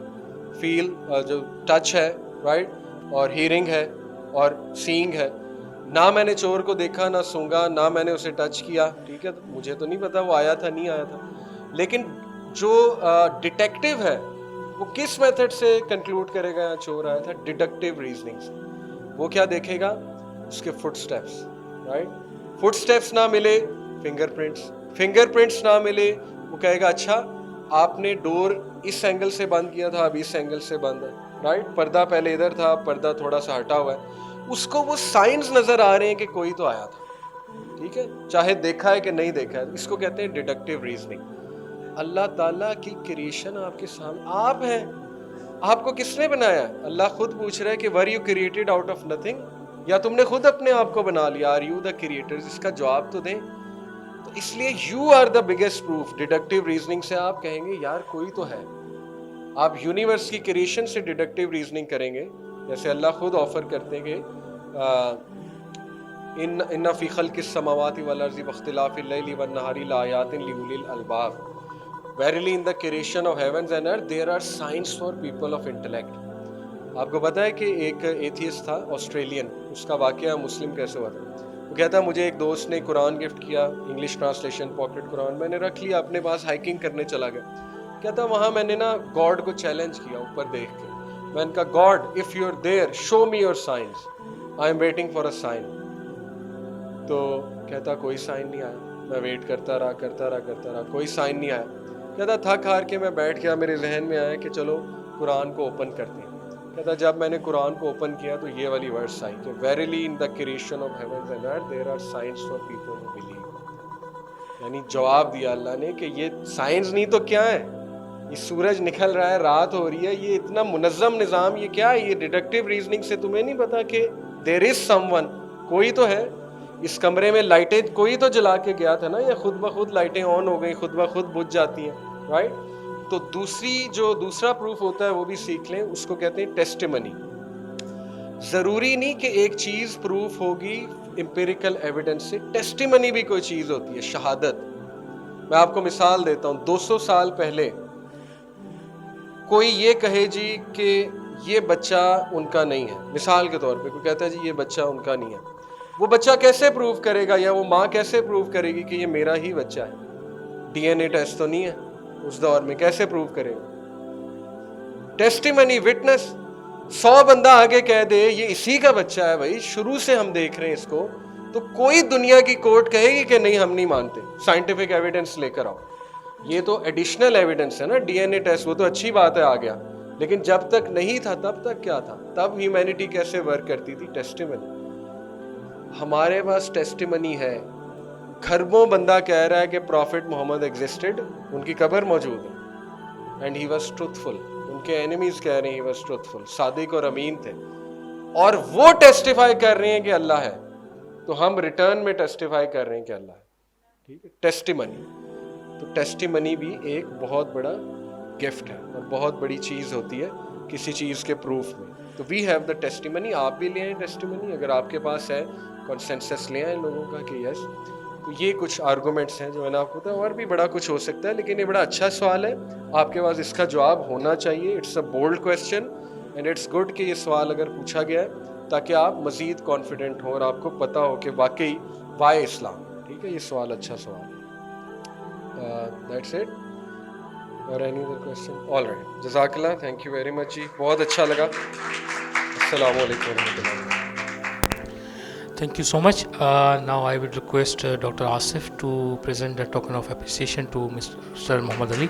feel, جو ٹچ ہے, رائٹ, اور ہیئرنگ ہے, اور سینگ ہے. نہ میں نے چور کو دیکھا, نہ سونگا, نہ میں نے اسے ٹچ کیا, ٹھیک ہے. مجھے تو نہیں پتا وہ آیا تھا نہیں آیا تھا. لیکن جو ڈیٹیکٹیو ہے وہ کس میتھڈ سے کنکلوڈ کرے گا چور آیا تھا؟ ڈیڈکٹیو ریزننگ سے. وہ کیا دیکھے گا؟ اس کے footsteps, right. Footsteps نہ ملے, فنگر پرنٹس نہ ملے, وہ کہے گا اچھا آپ نے ڈور اس اینگل سے بند کیا تھا, اب اس اینگل سے بند ہے, رائٹ. پردہ پہلے ادھر تھا, پردہ تھوڑا سا ہٹا ہوا ہے. اس کو وہ سائنز نظر آ رہے ہیں کہ کوئی تو آیا تھا, ٹھیک ہے, چاہے دیکھا ہے کہ نہیں دیکھا ہے. اس کو کہتے ہیں ڈیڈکٹیو ریزننگ. اللہ تعالیٰ کی کریشن آپ کے سامنے, آپ ہیں, آپ کو کس نے بنایا ہے؟ اللہ خود پوچھ رہا ہے کہ were you created out of nothing, یا تم نے خود اپنے آپ کو بنا لیا؟ Are you the creators? اس کا جواب تو دیں. تو اس لیے you are the biggest proof. Deductive reasoning سے آپ کہیں گے یار کوئی تو ہے. آپ یونیورس کی کریشن سے ڈیڈکٹیو ریزننگ کریں گے, جیسے اللہ خود آفر کرتے ہیں کہ ان فی خلق السماوات والارض واختلاف اللیل والنہار لآیات لأولی الالباب. Verily in the creation of heavens and earth there are signs for people of intellect. آپ کو پتا ہے کہ ایک ایتھیسٹ تھا آسٹریلین, اس کا واقعہ مسلم کیسے ہوا تھا. وہ کہتا ہے مجھے ایک دوست نے قرآن گفٹ کیا, انگلش ٹرانسلیشن پاکٹ قرآن, میں نے رکھ لیا اپنے پاس, ہائکنگ کرنے چلا گیا. کہتا وہاں میں نے نا گاڈ کو چیلنج کیا اوپر دیکھ کے. میں نے کہا God if you are there show me your signs, I am waiting for a sign. تو کہتا کوئی سائن نہیں آیا. میں ویٹ کرتا رہا, کوئی سائن نہیں آیا. کہتا تھک ہار کے میں بیٹھ گیا, میرے ذہن میں آیا کہ چلو قرآن کو اوپن کرتے ہیں. کہتا جب میں نے قرآن کو اوپن کیا تو یہ والی ورڈس آئی کہ verily in the creation of heavens and earth there are signs for people who believe. یعنی جواب دیا اللہ نے کہ یہ سائنس نہیں تو کیا ہے, یہ سورج نکل رہا ہے, رات ہو رہی ہے, یہ اتنا منظم نظام, یہ کیا ہے؟ یہ ڈیڈکٹیو ریزننگ سے تمہیں نہیں پتا کہ دیر از سم ون, کوئی تو ہے. اس کمرے میں لائٹیں کوئی تو جلا کے گیا تھا نا, یا خود بخود لائٹیں آن ہو گئی, خود بخود بجھ جاتی ہیں, رائٹ. تو دوسرا پروف ہوتا ہے وہ بھی سیکھ لیں, اس کو کہتے ہیں ٹیسٹیمنی. ضروری نہیں کہ ایک چیز پروف ہوگی امپیریکل ایویڈنس سے, ٹیسٹیمنی بھی کوئی چیز ہوتی ہے, شہادت. میں آپ کو مثال دیتا ہوں. 200 سال پہلے کوئی یہ کہے جی کہ یہ بچہ ان کا نہیں ہے, مثال کے طور پہ کوئی کہتا ہے جی یہ بچہ ان کا نہیں ہے, وہ بچہ کیسے پروف کرے گا, یا وہ ماں کیسے پروف کرے گی کہ یہ میرا ہی بچہ ہے؟ ڈی این اے ٹیسٹ تو نہیں ہے اس دور میں, کیسے پروف کرے گا؟ Testimony, witness. 100 بندہ آگے کہہ دے یہ اسی کا بچہ ہے, بھائی شروع سے ہم دیکھ رہے ہیں اس کو, تو کوئی دنیا کی کورٹ کہے گی کہ نہیں ہم نہیں مانتے, سائنٹیفک ایویڈنس لے کر آؤ. یہ تو ایڈیشنل ایویڈنس ہے نا, ڈی این اے ٹیسٹ, وہ تو اچھی بات ہے آ گیا, لیکن جب تک نہیں تھا تب تک کیا تھا؟ تب ہیومینٹی کیسے ورک کرتی تھی؟ ٹیسٹیمنی. ہمارے پاس ٹیسٹیمنی ہے, کھربوں بندہ کہہ رہا ہے کہ پروفٹ محمد ایگزسٹڈ, ان کی قبر موجود ہے, اینڈ ہی واز ٹروتھفل. ان کے اینیمیز کہہ رہے ہیں ہی واز ٹروتھفل, صادق اور امین تھے, اور وہ ٹیسٹیفائی کر رہے ہیں کہ اللہ ہے, تو ہم ریٹرن میں ٹیسٹیفائی کر رہے ہیں کہ اللہ ہے. ٹھیک ہے, ٹیسٹیمنی. تو ٹیسٹیمنی بھی ایک بہت بڑا گفٹ ہے اور بہت بڑی چیز ہوتی ہے کسی چیز کے پروف میں. تو وی ہیو دا ٹیسٹیمنی. آپ بھی لے آئیں ٹیسٹیمنی, اگر آپ کے پاس ہے کنسنسس لے آئیں لوگوں کا کہ یس. تو یہ کچھ آرگومنٹس ہیں جو میں نے آپ کو بتایا, اور بھی بڑا کچھ ہو سکتا ہے, لیکن یہ بڑا اچھا سوال ہے, آپ کے پاس اس کا جواب ہونا چاہیے. It's a bold question and it's good کہ یہ سوال اگر پوچھا گیا ہے تاکہ آپ مزید کانفیڈنٹ ہوں اور آپ کو پتہ ہو کہ واقعی وائے اسلام. ٹھیک ہے, یہ سوال اچھا سوال ہے. That's it. اور any other question? All right, جزاک اللہ, تھینک یو ویری مچ جی, بہت اچھا لگا. السلام علیکم ورحمۃ اللہ. Thank you so much. Now I would request Dr. Asif to present a token of appreciation to Mr. Muhammad Ali.